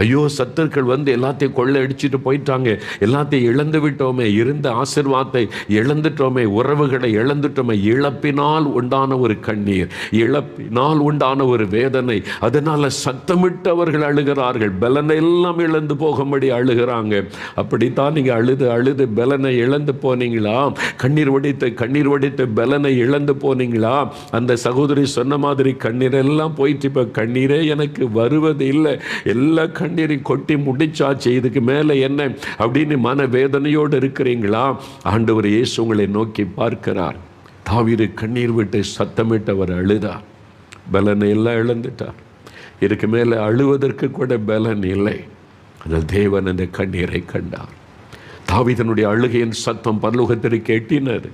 ஐயோ, சத்துருக்கள் வந்து எல்லாத்தையும் கொள்ளை அடிச்சுட்டு போயிட்டாங்க, எல்லாத்தையும் இழந்து விட்டோமே, இருந்த ஆசீர்வாதத்தை இழந்துட்டோமே, உறவுகளை இழந்துட்டோமே. இழப்பினால் உண்டான ஒரு கண்ணீர், இழப்பினால் உண்டான ஒரு வேதனை. அதனால சத்தமிட்டு அவர்கள் அழுகிறார்கள். பலனை எல்லாம் இழந்து போகும்படி அழுகிறாங்க. அப்படித்தான் நீங்கள் அழுது அழுது பலனை இழந்து போனீங்களா? கண்ணீர் வடித்து பலனை இழந்து போனீங்களா? அந்த சகோதரி சொன்ன மாதிரி கண்ணீர் எல்லாம் போயிட்டு இப்போ கண்ணீரே எனக்கு வருவது இல்லை, எல்லா கண்ணீரை கொட்டி முடிச்சாச்சு, இதுக்கு மேலே என்ன அப்படின்னு மன வேதனையோடு இருக்கிறீங்களா? ஆண்டவர் இயேசு உங்களை நோக்கி பார்க்கிறார். தாவீது கண்ணீர் விட்டு சத்தமிட்டு அவர் அழுதார். பலனை எல்லாம் இழந்துட்டார். இதுக்கு மேலே அழுவதற்கு கூட பலன் இல்லை. ஆனால் தேவன் அந்த கண்ணீரை கண்டார். தாவீதனுடைய அழுகையின் சத்தம் பரலோகத்திற்கு எட்டினார்.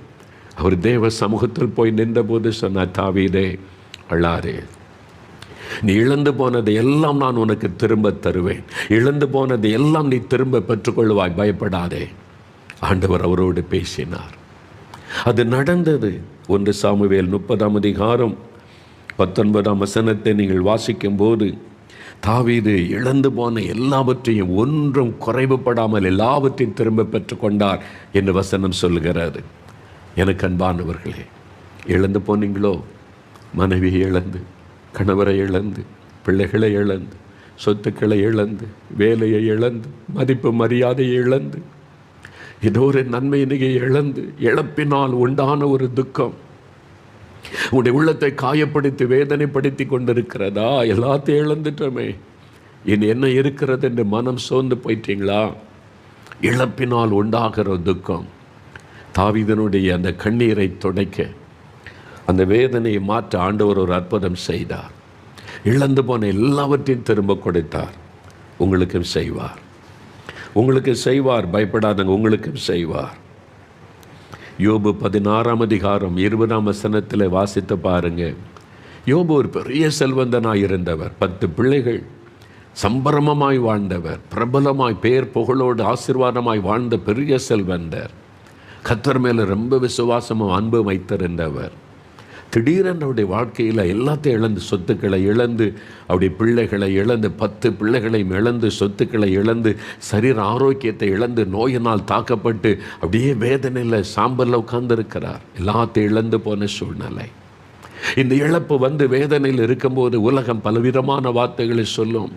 அவர் தேவ சமூகத்தில் போய் நின்றபோது சொன்னார், தாவீதே அழாதே, நீ இழந்து போனதை எல்லாம் நான் உனக்கு திரும்ப தருவேன், இழந்து போனதை எல்லாம் நீ திரும்ப பெற்றுக்கொள்வாய், பயப்படாதே. ஆண்டவர் அவரோடு பேசினார். அது நடந்தது. 1 சாமுவேல் 30 நீங்கள் வாசிக்கும் போது தாவீது இழந்து போன எல்லாவற்றையும் ஒன்றும் குறைவுபடாமல் எல்லாவற்றையும் திரும்ப பெற்றுக்கொண்டார் என்று வசனம் சொல்கிறது. எனக்கு அன்பானவர்களே, இழந்து போனீங்களோ? மனைவியை இழந்து, கணவரை இழந்து, பிள்ளைகளை இழந்து, சொத்துக்களை இழந்து, வேலையை இழந்து, மதிப்பு மரியாதையை இழந்து, ஏதோ ஒரு நன்மையினையை இழந்து, இழப்பினால் உண்டான ஒரு துக்கம் உங்களுடைய உள்ளத்தை காயப்படுத்தி வேதனைப்படுத்தி கொண்டிருக்கிறதா? எல்லாத்தையும் இழந்துட்டோமே, இனி என்ன இருக்கிறது என்று மனம் சோர்ந்து போயிட்டீங்களா? இழப்பினால் உண்டாகிற துக்கம். தாவீதனுடைய அந்த கண்ணீரை துடைக்க, அந்த வேதனையை மாற்ற ஆண்டவர் ஒரு அற்புதம் செய்தார். இழந்து போன எல்லாவற்றையும் திரும்ப கொடுத்தார். உங்களுக்கும் செய்வார், உங்களுக்கு செய்வார். பயப்படாதங்க, உங்களுக்கும் செய்வார். யோபு 16 வாசித்து பாருங்க. யோபு ஒரு பெரிய செல்வந்தனாய் இருந்தவர். 10 பிள்ளைகள், சம்பரமமாய் வாழ்ந்தவர், பிரபலமாய் பேர் புகழோடு ஆசீர்வாதமாய் வாழ்ந்த பெரிய செல்வந்தர். கர்த்தர் மேலே ரொம்ப விசுவாசமும் அன்பு வைத்திருந்தவர். திடீரென்று அவருடைய வாழ்க்கையில் எல்லாத்தையும் இழந்து, சொத்துக்களை இழந்து, அவருடைய பிள்ளைகளை இழந்து, 10 பிள்ளைகளையும் இழந்து, சொத்துக்களை இழந்து, சரீர ஆரோக்கியத்தை இழந்து, நோயினால் தாக்கப்பட்டு அப்படியே வேதனையில் சாம்பலில் உட்கார்ந்துருக்கிறார். எல்லாத்தையும் இழந்து போன சூழ்நிலை. இந்த இழப்பு வந்து வேதனையில் இருக்கும்போது உலகம் பலவிதமான வார்த்தைகளை சொல்லும்.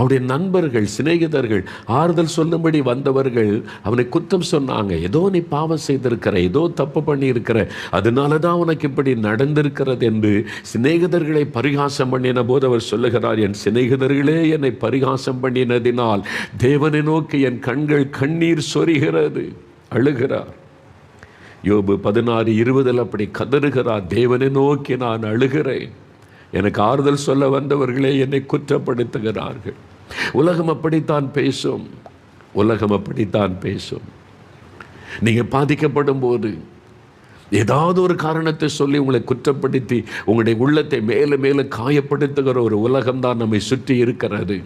அவருடைய நண்பர்கள், சிநேகிதர்கள், ஆறுதல் சொல்லும்படி வந்தவர்கள் அவனை குற்றம் சொன்னாங்க. ஏதோ நீ பாவம் செய்திருக்கிற, ஏதோ தப்பு பண்ணியிருக்கிற, அதனால தான் உனக்கு இப்படி நடந்திருக்கிறது என்று சிநேகிதர்களை பரிகாசம் பண்ணின போது அவர் சொல்லுகிறார், என் சிநேகிதர்களே என்னை பரிகாசம் பண்ணினதினால் தேவனை நோக்கி என் கண்கள் கண்ணீர் சொரிகிறது. அழுகிறார். யோபு 16:20 அப்படி கதறுகிறார், தேவனை நோக்கி நான் அழுகிறேன், எனக்கு ஆறுதல் சொல்ல வந்தவர்களே என்னை குற்றப்படுத்துகிறார்கள். உலகம் அப்படித்தான் பேசும், உலகம் அப்படித்தான் பேசும். நீங்கள் பாதிக்கப்படும் போது ஏதாவது ஒரு காரணத்தை சொல்லி உங்களை குற்றப்படுத்தி உங்களுடைய உள்ளத்தை மேலும் மேலும் காயப்படுத்துகிற ஒரு உலகம்தான் நம்மை சுற்றி இருக்கிறது.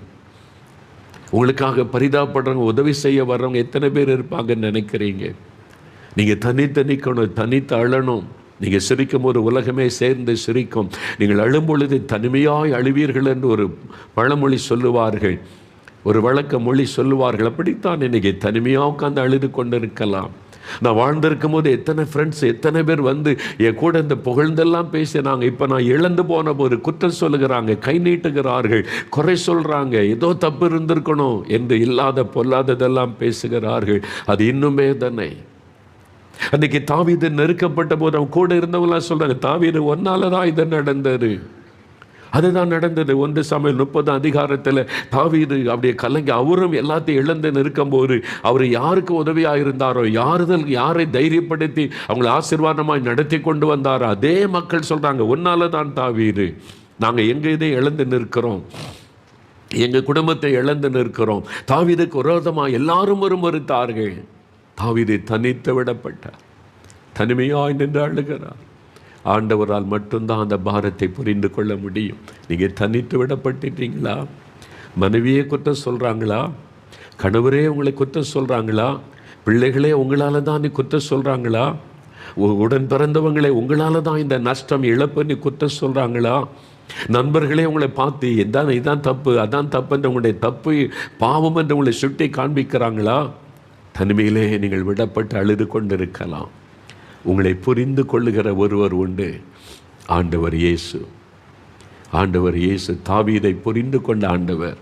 உங்களுக்காக பரிதாபப்படுறவங்க, உதவி செய்ய வர்றவங்க எத்தனை பேர் இருப்பாங்கன்னு நினைக்கிறீங்க? நீங்கள் தனித்து நிற்கணும், தனித்து அழணும். நீங்கள் சிரிக்கும் போது உலகமே சேர்ந்து சிரிக்கும். நீங்கள் அழும் பொழுது தனிமையாய் அழுவீர்கள் என்று ஒரு பழமொழி சொல்லுவார்கள், ஒரு வழக்க மொழி சொல்லுவார்கள். அப்படித்தான் இன்னைக்கு தனிமையாக உட்காந்து அழுது கொண்டு இருக்கலாம். நான் வாழ்ந்திருக்கும் போது எத்தனை ஃப்ரெண்ட்ஸ், எத்தனை பேர் வந்து என் கூட இந்த புகழ்ந்தெல்லாம் பேசினாங்க. இப்போ நான் இழந்து போன போது குற்றம் சொல்லுகிறாங்க, கை நீட்டுகிறார்கள், குறை சொல்கிறாங்க, ஏதோ தப்பு இருந்திருக்கணும் என்று இல்லாத பொல்லாததெல்லாம் பேசுகிறார்கள். அது இன்னும் வேதனை. அன்னைக்கு தாவீது நெருக்கப்பட்ட போது அவன் கூட இருந்தவங்களாம் சொல்றாங்க, தாவீது ஒன்னால தான் இது நடந்தது. அதுதான் நடந்தது. 1 சாமுவேல் 30 அதிகாரத்தில் தாவீது அப்படியே கலங்கி அவரும் எல்லாத்தையும் இழந்து நிற்கும் போது அவர் யாருக்கு உதவியாக இருந்தாரோ, யாரை தைரியப்படுத்தி அவங்களை ஆசீர்வாதமாய் நடத்தி கொண்டு வந்தாரோ அதே மக்கள் சொல்றாங்க, ஒன்னால தான் தாவீது நாங்கள் எங்க இதை இழந்து நிற்கிறோம், எங்கள் குடும்பத்தை இழந்து நிற்கிறோம். தாவீதுக்கு விரோதமாக எல்லாரும் மறுத்தார்கள். தாவீது தனித்து விடப்பட்டார், தனிமையாய் நின்று அழுகிறார். ஆண்டவரால் மட்டும்தான் அந்த பாரத்தை புரிந்து கொள்ள முடியும். நீங்கள் தனித்து விடப்பட்டுட்டீங்களா? மனைவியே குற்றம் சொல்கிறாங்களா? கணவரே உங்களை குற்றம் சொல்கிறாங்களா? பிள்ளைகளே உங்களால் தான் நீ குற்றம் சொல்கிறாங்களா? உடன் பிறந்தவங்களே உங்களால் தான் இந்த நஷ்டம் இழப்பு நீ குற்றம் சொல்கிறாங்களா? நண்பர்களே உங்களை பார்த்து இதான் தப்பு, அதான் தப்பு என்று உங்களுடைய தப்பு பாவம் என்று உங்களை சுட்டி காண்பிக்கிறாங்களா? தனிமையிலே நீங்கள் விடப்பட்டு அழுது கொண்டிருக்கலாம். உங்களை புரிந்து கொள்ளுகிற ஒருவர் உண்டு, ஆண்டவர் இயேசு. ஆண்டவர் இயேசு தாவீதை புரிந்து கொண்ட ஆண்டவர்.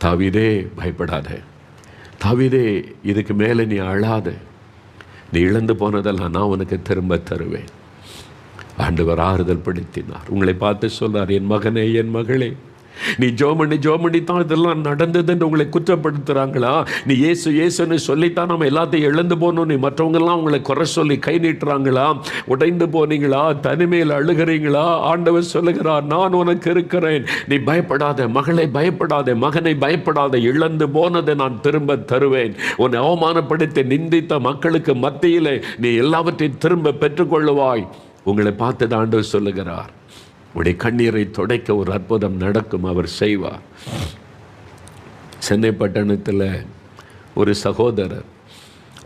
தாவீதே பயப்படாத, தாவீதே இதுக்கு மேலே நீ அழாத, நீ இழந்து போனதெல்லாம் நான் உனக்கு திரும்ப தருவேன். ஆண்டவர் ஆறுதல் படுத்தினார். உங்களை பார்த்து சொல்றார், என் மகனே, என் மகளே, நீ ஜோமணி தான் இதெல்லாம் நடந்தது என்று உங்களை குற்றப்படுத்துறாங்களா? நீ இயேசுன்னு சொல்லித்தான் நம்ம எல்லாத்தையும் இழந்து போனோம், நீ மற்றவங்கெல்லாம் உங்களை குறை சொல்லி கை நீட்டுறாங்களா? உடைந்து போனீங்களா? தனிமையில் அழுகிறீங்களா? ஆண்டவர் சொல்லுகிறார், நான் உனக்கு இருக்கிறேன், நீ பயப்படாத மகளே, பயப்படாத மகனை, பயப்படாத, இழந்து போனதை நான் திரும்ப தருவேன். உன்னை அவமானப்படுத்தி நிந்தித்த மக்களுக்கு மத்தியிலே நீ எல்லாவற்றையும் திரும்ப பெற்றுக்கொள்ளுவாய். உங்களை பார்த்து ஆண்டவர் சொல்லுகிறார், உடைய கண்ணீரை துடைக்க ஒரு அற்புதம் நடக்கும், அவர் செய்வார். சென்னை பட்டணத்தில் ஒரு சகோதரர்,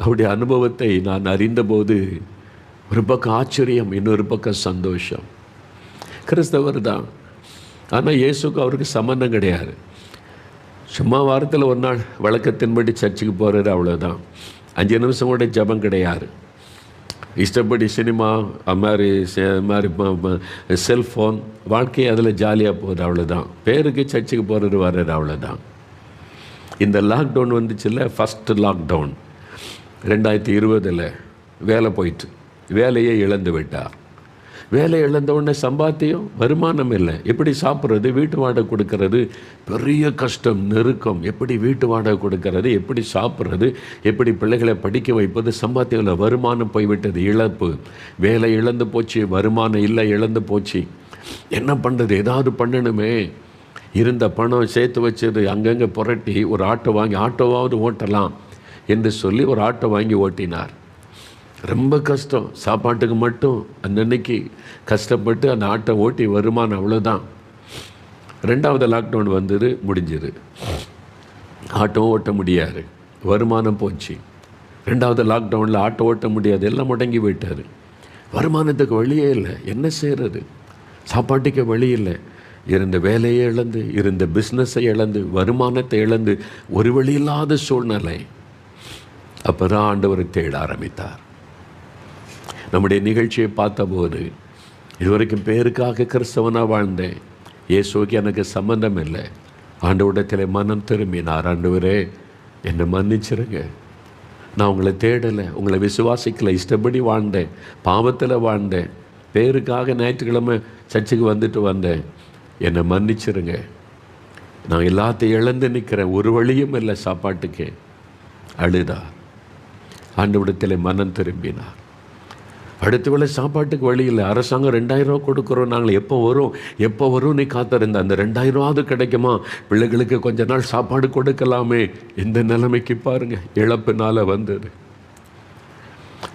அவருடைய அனுபவத்தை நான் அறிந்தபோது ஒரு பக்கம் ஆச்சரியம், இன்னொரு பக்கம் சந்தோஷம். கிறிஸ்தவர் தான், ஆனால் இயேசுக்கு அவருக்கு சம்பந்தம் கிடையாது. சும்மா வாரத்தில் ஒரு நாள் வழக்கத்தின்படி சர்ச்சுக்கு போகிறது, அவ்வளோதான். 5 நிமிஷம் கூட ஜபம் கிடையாது. இஷ்டப்படி சினிமா, அது மாதிரி செல்ஃபோன் வாழ்க்கையை அதில் ஜாலியாக போகுது, அவ்வளோதான். பேருக்கு சர்ச்சுக்கு போகிறது வர்றது, அவ்வளோதான். இந்த லாக்டவுன் வந்துச்சுல்ல, ஃபஸ்ட்டு லாக்டவுன் 2020 வேலை போயிட்டு வேலையை இழந்து விட்டார். வேலை இழந்த உடனே சம்பாத்தியம், வருமானம் இல்லை. எப்படி சாப்பிட்றது? வீட்டு வாடகை கொடுக்கறது பெரிய கஷ்டம், நெருக்கம். எப்படி வீட்டு வாடகை கொடுக்கறது, எப்படி சாப்பிட்றது, எப்படி பிள்ளைகளை படிக்க வைப்பது? சம்பாத்தியம் இல்லை, வருமானம் போய்விட்டது, இழப்பு. வேலை இழந்து போச்சு, வருமானம் இல்லை, இழந்து போச்சு. என்ன பண்ணுறது? ஏதாவது பண்ணணுமே. இருந்த பணம் சேர்த்து வச்சது அங்கங்கே புரட்டி ஒரு ஆட்டோ வாங்கி, ஆட்டோவாவது ஓட்டலாம் என்று சொல்லி ஒரு ஆட்டோ வாங்கி ஓட்டினார். ரொம்ப கஷ்டம், சாப்பாட்டுக்கு மட்டும் அன்னன்னைக்கு கஷ்டப்பட்டு அந்த ஆட்டை ஓட்டி வருமானம் அவ்வளோதான். 2வது லாக்டவுன் வந்தது, முடிஞ்சது. ஆட்டோ ஓட்ட முடியாது, வருமானம் போச்சு. 2வது லாக்டவுனில் ஆட்டோ ஓட்ட முடியாது, எல்லாம் முடங்கி போயிட்டார். வருமானத்துக்கு வழியே இல்லை, என்ன செய்கிறது? சாப்பாட்டுக்கு வழி இல்லை. இருந்த வேலையை இழந்து, இருந்த பிஸ்னஸை இழந்து, வருமானத்தை இழந்து, ஒரு வழி இல்லாத சூழ்நிலை. அப்போ தான் ஆண்டவரை தேட ஆரம்பித்தார். நம்முடைய நிகழ்ச்சியை பார்த்தபோது, இதுவரைக்கும் பேருக்காக கிறிஸ்தவனாக வாழ்ந்தேன், இயேசுவுக்கு எனக்கு சம்பந்தம் இல்லை. ஆண்டவரிடத்தில் மனம் திரும்பினார். ஆண்டவரே, என்னை மன்னிச்சிருங்க, நான் உங்களை தேடலை, உங்களை விசுவாசிக்கலை, இஷ்டப்படி வாழ்ந்தேன், பாவத்தில் வாழ்ந்தேன், பேருக்காக ஞாயிற்றுக்கிழமை சர்ச்சுக்கு வந்துட்டு வந்தேன், என்னை மன்னிச்சிருங்க, நான் எல்லாத்தையும் இழந்து நிற்கிறேன், ஒரு வழியும் இல்லை சாப்பாட்டுக்கே. அழுதார். ஆண்டவரிடத்தில் மனம் திரும்பினார். அடுத்த வேளை சாப்பாட்டுக்கு வழி இல்லை. அரசாங்கம் 2000 ரூபா கொடுக்குறோம், நாங்கள் எப்போ வரும் நீ காத்திருந்த, அந்த 2000 ரூபாவது கிடைக்குமா, பிள்ளைகளுக்கு கொஞ்ச நாள் சாப்பாடு கொடுக்கலாமே. இந்த நிலைமைக்கு பாருங்க, இழப்பினால் வந்தது.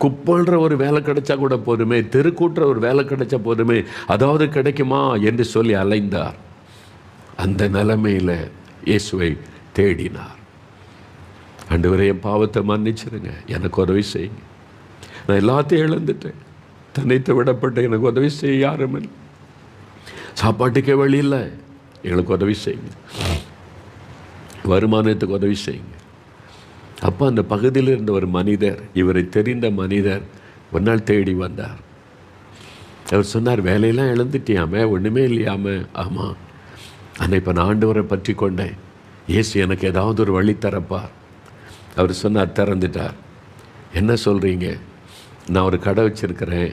குப்பல்ற ஒரு வேலை கிடைச்சா கூட போதுமே, தெருக்கூட்டுற ஒரு வேலை கிடைச்சா போதுமே, அதாவது கிடைக்குமா என்று சொல்லி அலைந்தார். அந்த நிலைமையில் இயேசுவை தேடினார். ஆண்டவரே, என் பாவத்தை மன்னிச்சிருங்க, எனக்கு உதவி செய்யுங்க. நான் எல்லாத்தையும் இழந்துட்டேன், தனித்து விடப்பட்டு எனக்கு உதவி செய்ய யாரும் இல்லை, சாப்பாட்டுக்கே வழி இல்லை, எங்களுக்கு உதவி செய்யுங்க, வருமானத்துக்கு உதவி செய்யுங்க. அப்போ அந்த பகுதியில் இருந்த ஒரு மனிதர், இவரை தெரிந்த மனிதர் ஒரு நாள் தேடி வந்தார். அவர் சொன்னார், வேலையெல்லாம் இழந்துட்டியாமே, ஒன்றுமே இல்லையாம. ஆமாம், ஆனால் இப்போ நான் ஆண்டவரை பற்றி கொண்டேன், இயேசு எனக்கு ஏதாவது ஒரு வழி தரப்பார். அவர் சொன்னார், திறந்துட்டார். என்ன சொல்கிறீங்க? நான் ஒரு கடை வச்சுருக்கிறேன்,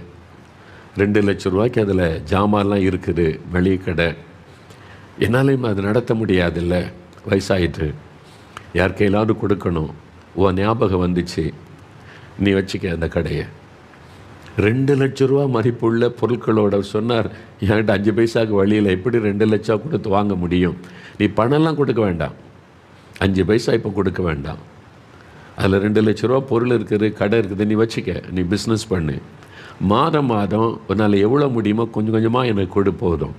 2 லட்சம் ரூபாய்க்கு அதில் ஜாமான்லாம் இருக்குது, வெளியே கடை. என்னாலையும் அது நடத்த முடியாதில்ல, வயசாகிட்டு, யார் கையிலாவது கொடுக்கணும். உன் ஞாபகம் வந்துச்சு, நீ வச்சுக்க அந்த கடையை. 2 லட்சம் ரூபா மதிப்புள்ள பொருட்களோட சொன்னார், என்கிட்ட 5 பைசாவுக்கு வழியில் எப்படி 2 லட்சம் கொடுத்து வாங்க முடியும்? நீ பணம்லாம் கொடுக்க வேண்டாம், 5 பைசா இப்போ கொடுக்க வேண்டாம், அதில் 2 லட்ச ரூபா பொருள் இருக்குது, கடை இருக்குது, நீ வச்சுக்க, நீ பிஸ்னஸ் பண்ணு, மாதம் மாதம் உன்னால் எவ்வளோ முடியுமோ கொஞ்சம் கொஞ்சமாக எனக்கு கொடு போதும்.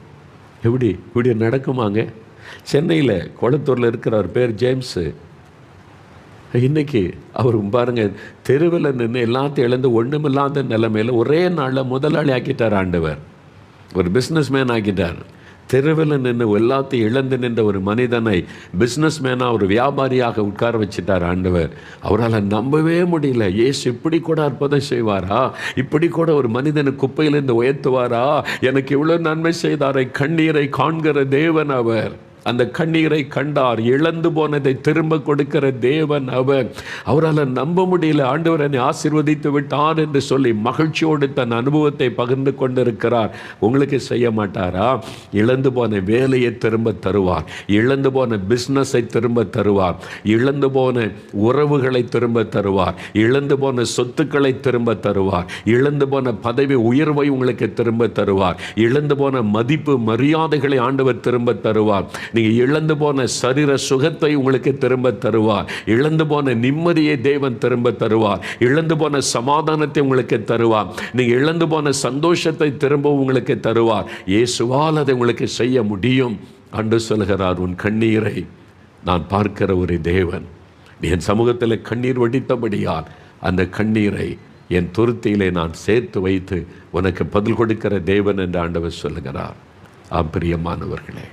இப்படி நடக்குமாங்க? சென்னையில் குளத்தூரில் இருக்கிற ஒரு பேர் ஜேம்ஸு. இன்றைக்கி அவர் பாருங்கள், தெருவில் நின்று எல்லாத்தையும் இழந்து ஒன்றுமில்லாத நிலைமையில் ஒரே நாளில் முதலாளி ஆக்கிட்டார் ஆண்டவர், ஒரு பிஸ்னஸ் மேன் ஆக்கிட்டார். தெருவில் நின்று எல்லாத்தையும் இழந்து நின்ற ஒரு மனிதனை பிஸ்னஸ் மேனாக, ஒரு வியாபாரியாக உட்கார வச்சுட்டார் ஆண்டவர். அவரால் நம்பவே முடியல, இயேசு இப்படி கூட அற்புதம் செய்வாரா, இப்படி கூட ஒரு மனிதனை குப்பையிலிருந்து உயர்த்துவாரா, எனக்கு இவ்வளோ நன்மை செய்தாரை. கண்ணீரை காண்கிற தேவன் அவர். அந்த கண்ணீரை கண்டார், இழந்து போனதை திரும்ப கொடுக்கிற தேவன் அவர். அவரால் நம்ப முடியல, ஆண்டவர் என்னை ஆசீர்வதித்து விட்டார் என்று சொல்லி மகிழ்ச்சியோடு தன் அனுபவத்தை பகிர்ந்து கொண்டிருக்கிறார். உங்களுக்கு செய்ய மாட்டாரா? இழந்து போன வேலையை திரும்ப தருவார், இழந்து போன பிஸ்னஸை திரும்ப தருவார், இழந்து போன உறவுகளை திரும்ப தருவார், இழந்து போன சொத்துக்களை திரும்ப தருவார், இழந்து போன பதவி உயர்வை உங்களுக்கு திரும்ப தருவார், இழந்து போன மதிப்பு மரியாதைகளை ஆண்டவர் திரும்ப தருவார். நீங்கள் இழந்து போன சரீர சுகத்தை உங்களுக்கு திரும்ப தருவார், இழந்து போன நிம்மதியை தேவன் திரும்ப தருவார், இழந்து போன சமாதானத்தை உங்களுக்கு தருவார், நீங்கள் இழந்து போன சந்தோஷத்தை திரும்ப உங்களுக்கு தருவார். இயேசுவால் அதை உங்களுக்கு செய்ய முடியும். அன்று சொல்கிறார், உன் கண்ணீரை நான் பார்க்கிற ஒரு தேவன், நீ என் சமூகத்தில் கண்ணீர் வடித்தபடியால் அந்த கண்ணீரை என் துருத்தியிலே நான் சேர்த்து வைத்து உனக்கு பதில் கொடுக்கிற தேவன் என்று ஆண்டவர் சொல்லுகிறார். பிரியமானவர்களே,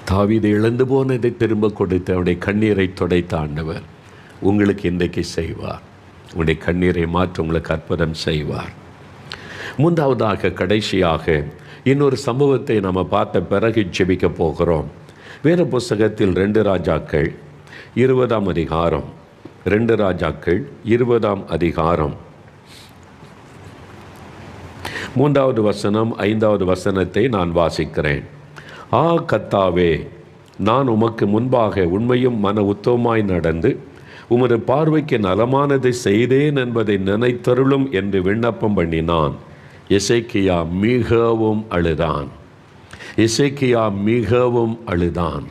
தாவீது இழந்து போனதை திரும்ப கொடுத்து அவருடைய கண்ணீரை துடைத்த ஆண்டவர் உங்களுக்கு இன்றைக்கு செய்வார். உங்களுடைய கண்ணீரை மாற்ற உங்களுக்கு அற்புதம் செய்வார். மூன்றாவதாக, கடைசியாக இன்னொரு சம்பவத்தை நாம் பார்த்த பிறகு ஜெபிக்க போகிறோம். வேத புஸ்தகத்தில் 2 ராஜாக்கள் 20ஆம் அதிகாரம், 2 ராஜாக்கள் 20ஆம் அதிகாரம் 3வது வசனம் 5வது வசனத்தை நான் வாசிக்கிறேன். கர்த்தாவே, நான் உமக்கு முன்பாக உண்மையும் மன உத்தமமாய் நடந்து உமது பார்வைக்கு நலமானதை செய்தேன் என்பதை நினைத்தருளும் என்று விண்ணப்பம் பண்ணினான். எசேக்கியா மிகவும் அழுதான். எசேக்கியா மிகவும் அழுதான்.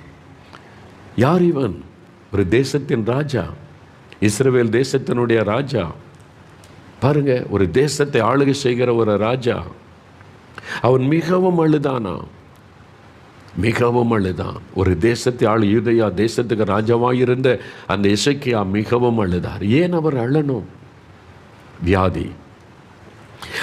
யார் இவன்? ஒரு தேசத்தின் ராஜா, இஸ்ரவேல் தேசத்தினுடைய ராஜா. பாருங்க, ஒரு தேசத்தை ஆளுகை செய்கிற ஒரு ராஜா. அவன் மிகவும் அழுதானா, மிகவும் அழுதான். ஒரு தேசத்தை யூதேயா தேசத்துக்கு ராஜாவாக இருந்த அந்த எசேக்கியா மிகவும் அழுதார். ஏன் அவர் அழணும்? வியாதி.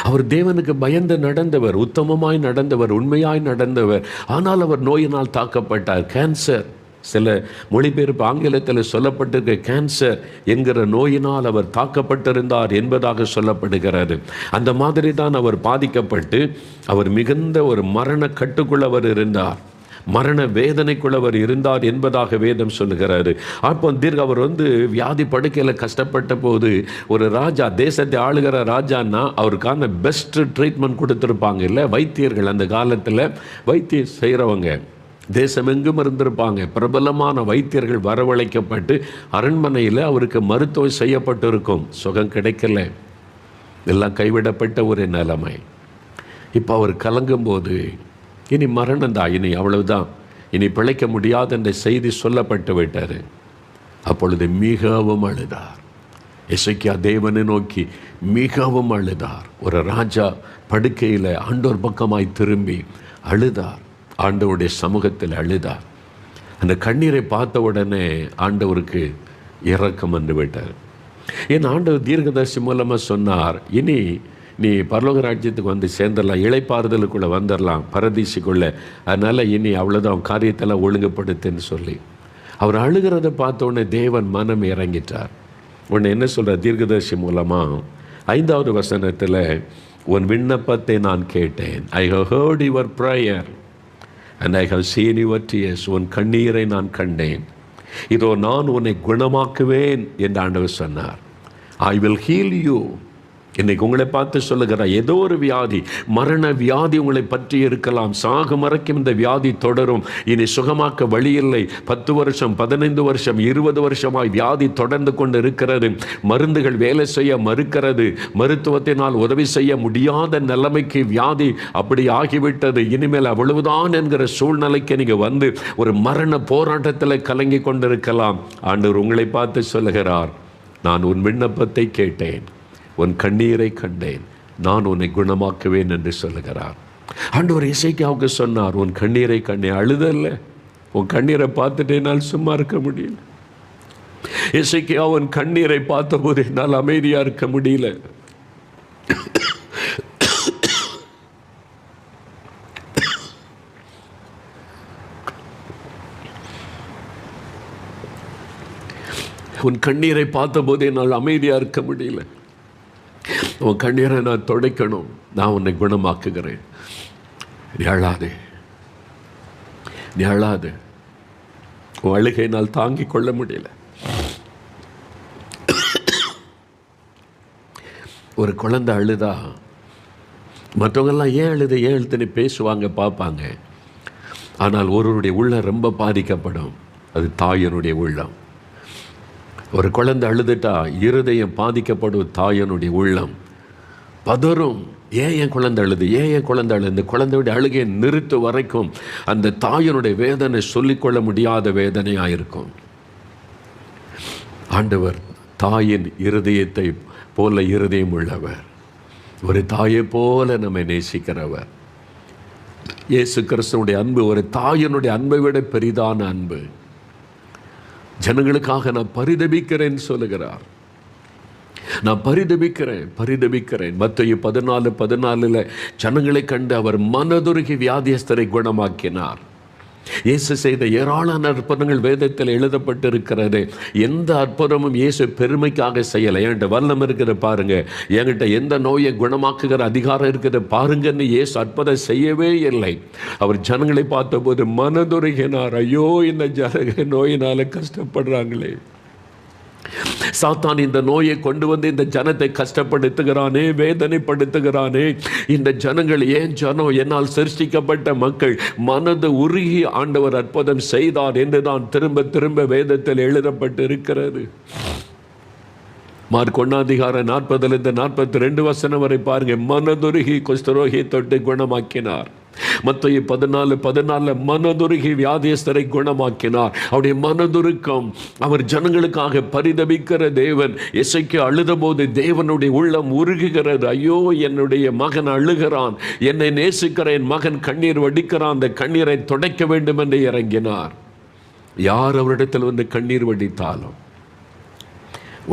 அவர் தேவனுக்கு பயந்து நடந்தவர், உத்தமமாய் நடந்தவர், உண்மையாய் நடந்தவர். ஆனால் அவர் நோயினால் தாக்கப்பட்டார். கேன்சர், சில மொழிபெயர்ப்பு ஆங்கிலத்தில் சொல்லப்பட்டிருக்க கேன்சர் என்கிற நோயினால் அவர் தாக்கப்பட்டிருந்தார் என்பதாக சொல்லப்படுகிறது. அந்த மாதிரி தான் அவர் பாதிக்கப்பட்டு அவர் மிகுந்த ஒரு மரண கட்டுக்குள் இருந்தார், மரண வேதனைக்குள்ளவர் இருந்தார் என்பதாக வேதம் சொல்லுகிறாரு. அப்போ அவர் வியாதி படுக்கையில் கஷ்டப்பட்ட போது ஒரு ராஜா, தேசத்தை ஆளுகிற ராஜான்னா அவருக்கான பெஸ்ட் ட்ரீட்மெண்ட் கொடுத்துருப்பாங்க இல்லை வைத்தியர்கள். அந்த காலத்தில் வைத்தியம் செய்கிறவங்க தேசமெங்கும் இருந்திருப்பாங்க. பிரபலமான வைத்தியர்கள் வரவழைக்கப்பட்டு அரண்மனையில் அவருக்கு மருத்துவம் செய்யப்பட்டிருக்கும். சுகம் கிடைக்கல, எல்லாம் கைவிடப்பட்ட ஒரு நிலைமை. இப்போ அவர் கலங்கும்போது இனி மரணம் தான், இனி அவ்வளவுதான், இனி பிழைக்க முடியாத என்ற செய்தி சொல்லப்பட்டு விட்டார். அப்பொழுது மிகவும் அழுதார். எசேக்கியா தேவனை நோக்கி மிகவும் அழுதார். ஒரு ராஜா படுக்கையில் ஆண்டவர் பக்கமாய் திரும்பி அழுதார், ஆண்டவருடைய சமூகத்தில் அழுதார். அந்த கண்ணீரை பார்த்த உடனே ஆண்டவருக்கு இரக்கம் வந்து விட்டார். என் ஆண்டவர் தீர்க்கதரிசி மூலமாக சொன்னார், இனி நீ பரலோக ராஜ்யத்துக்கு வந்து சேர்ந்துடலாம், இளைப்பாறுதலுக்குள்ளே வந்துடலாம், பரதீசுக்குள்ளே. அதனால் இனி அவ்வளோதான், காரியத்தெல்லாம் ஒழுங்குபடுத்துன்னு சொல்லி அவர் அழுகிறத பார்த்தோன்னே தேவன் மனம் இறங்கிட்டார். உன்னை என்ன சொல்கிற தீர்க்கதரிசி மூலமாக 5வது வசனத்தில், உன் விண்ணப்பத்தை நான் கேட்டேன். I have heard your prayer and I have seen your tears. உன் கண்ணீரை நான் கண்டேன், இதோ நான் உன்னை குணமாக்குவேன் என்று ஆண்டவர் சொன்னார். I will heal you. இன்னைக்கு உங்களை பார்த்து சொல்லுகிறார், ஏதோ ஒரு வியாதி, மரண வியாதி உங்களை பற்றி இருக்கலாம், சாகும் வரைக்கும் இந்த வியாதி தொடரும், இனி சுகமாக்க வழி இல்லை. 10 வருஷம் 15 வருஷம் 20 வருஷமாய் வியாதி தொடர்ந்து கொண்டு இருக்கிறது. மருந்துகள் வேலை செய்ய மறுக்கிறது, மருத்துவத்தினால் உதவி செய்ய முடியாத நிலைமைக்கு வியாதி அப்படி ஆகிவிட்டது. இனிமேல் அவ்வளவுதான் என்கிற சூழ்நிலைக்கு நீங்கள் வந்து ஒரு மரண போராட்டத்தில் கலங்கி கொண்டிருக்கலாம். ஆண்டவர் உங்களை பார்த்து சொல்லுகிறார், நான் உன் விண்ணப்பத்தை கேட்டேன், உன் கண்ணீரை கண்டேன், நான் உன்னை குணமாக்குவேன் என்று சொல்லுகிறார். ஆண்டவர் எசேக்கியாவுக்கு சொன்னார், உன் கண்ணீரை கண்டேன். அழுதல்ல, உன் கண்ணீரை பார்த்துட்டு என்னால் சும்மா இருக்க முடியல. எசேக்கியா உன் கண்ணீரை பார்த்தபோது என்னால் அமைதியாக இருக்க முடியல. உன் கண்ணீரை பார்த்தபோது என்னால் அமைதியாக இருக்க முடியல. உன் கண்ணீரை நான் துடைக்கணும், நான் உன்னை குணமாக்குகிறேன். நீ அழாதே, நீ அழாதே. உன் அழுகை என்னால் தாங்கிக் கொள்ள முடியல. ஒரு குழந்தை அழுதா மற்றவங்கெல்லாம் ஏன் அழுதுன்னு பேசுவாங்க, பார்ப்பாங்க. ஆனால் ஒருவருடைய உள்ளம் ரொம்ப பாதிக்கப்படும், அது தாயனுடைய உள்ளம். ஒரு குழந்தை அழுதுட்டா இருதயம் பாதிக்கப்படும், தாயனுடைய உள்ளம் பதறும். ஏன் என் குழந்தை அழுது, ஏன் என் குழந்தை அழுது? இந்த குழந்தையுடைய அழுகையை நிறுத்து வரைக்கும் அந்த தாயனுடைய வேதனை சொல்லிக்கொள்ள முடியாத வேதனையாக இருக்கும். ஆண்டவர் தாயின் இருதயத்தை போல இருதயம் உள்ளவர், ஒரு தாயை போல நம்மை நேசிக்கிறவர். இயேசு கிறிஸ்துவுடைய அன்பு ஒரு தாயினுடைய அன்பை விட பெரிதான அன்பு. ஜனங்களுக்காக நான் பரிதபிக்கிறேன் சொல்லுகிறார். நான் பரிதபிக்கிறேன். மத்தேயு 14:14 ஜனங்களை கண்டு அவர் மனதுருகி வியாதியஸ்தரை குணமாக்கினார். இயேசு செய்த ஏராளமான அற்புதங்கள் வேதத்தில் எழுதப்பட்டிருக்கிறது. எந்த அற்புதமும் இயேசு பெருமைக்காக செய்யலை. என்கிட்ட வல்லம் இருக்கிற பாருங்க, என்கிட்ட எந்த நோயை குணமாக்குகிற அதிகாரம் இருக்கிற பாருங்கன்னு இயேசு அற்புதம் செய்யவே இல்லை. அவர் ஜனங்களை பார்த்தபோது மனதுருகினார். ஐயோ, இந்த ஜனங்க நோயினால கஷ்டப்படுறாங்களே, சாத்தான் இந்த நோயை கொண்டு வந்து இந்த ஜனத்தை கஷ்டப்படுத்துகிறானே, வேதனைப்படுத்துகிறானே. இந்த ஜனங்கள் ஏன் ஜனம், என்னால் சிருஷ்டிக்கப்பட்ட மக்கள் மனது உருகி ஆண்டவர் அற்புதம் செய்தார் என்றுதான் திரும்ப திரும்ப வேதத்தில் எழுதப்பட்டு இருக்கிறது. மார்க் 1:40-42 வரை பாருங்க. மனதுருகி குஷ்டரோகியை தொட்டு குணமாக்கினார். மத்தேயு 14:14 மனதுருகி வியாதியஸ்தரை குணமாக்கினார். அவருடைய மனதுருக்கம், அவர் ஜனங்களுக்காக பரிதபிக்கிற தேவன். எசேக்கியா அழுத போது தேவனுடைய உள்ளம் உருகுகிறது. ஐயோ, என்னுடைய மகன் அழுகிறான், என்னை நேசிக்கிற என் மகன் கண்ணீர் வடிக்கிறான், அந்த கண்ணீரை துடைக்க வேண்டும் என்று இறங்கினார். யார் அவரிடத்தில் வந்து கண்ணீர் வடித்தாலும்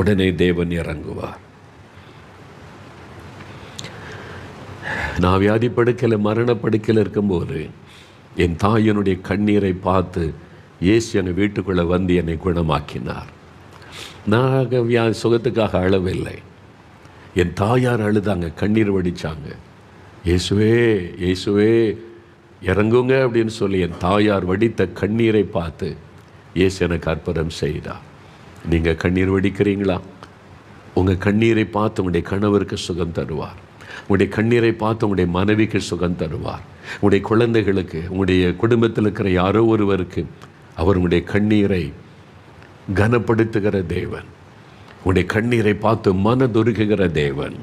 உடனே தேவன் இறங்குவார். நான் வியாதி படுக்கையில், மரணப்படுக்கையில் இருக்கும்போது என் தாயனுடைய கண்ணீரை பார்த்து இயேசு எங்கள் வீட்டுக்குள்ளே வந்து என்னை குணமாக்கினார். நான் சுகத்துக்காக அழவில்லை, என் தாயார் அழுதாங்க, கண்ணீர் வடித்தாங்க. இயேசுவே இயேசுவே இறங்குங்க அப்படின்னு சொல்லி என் தாயார் வடித்த கண்ணீரை பார்த்து இயேசு எனக்கு அற்புதம் செய்தார். நீங்கள் கண்ணீர் வடிக்கிறீங்களா? உங்கள் கண்ணீரை பார்த்து உங்களுடைய கணவருக்கு சுகம் தருவார். உங்களுடைய கண்ணீரை பார்த்து உங்களுடைய மனைவிக்கு சுகம் தருவார். உங்களுடைய குழந்தைகளுக்கு, உங்களுடைய குடும்பத்தில் இருக்கிற யாரோ ஒருவருக்கு அவர் உங்களுடைய கண்ணீரை கனப்படுத்துகிற தேவன், உங்களுடைய கண்ணீரை பார்த்து மனதுருகுகிற தேவன்.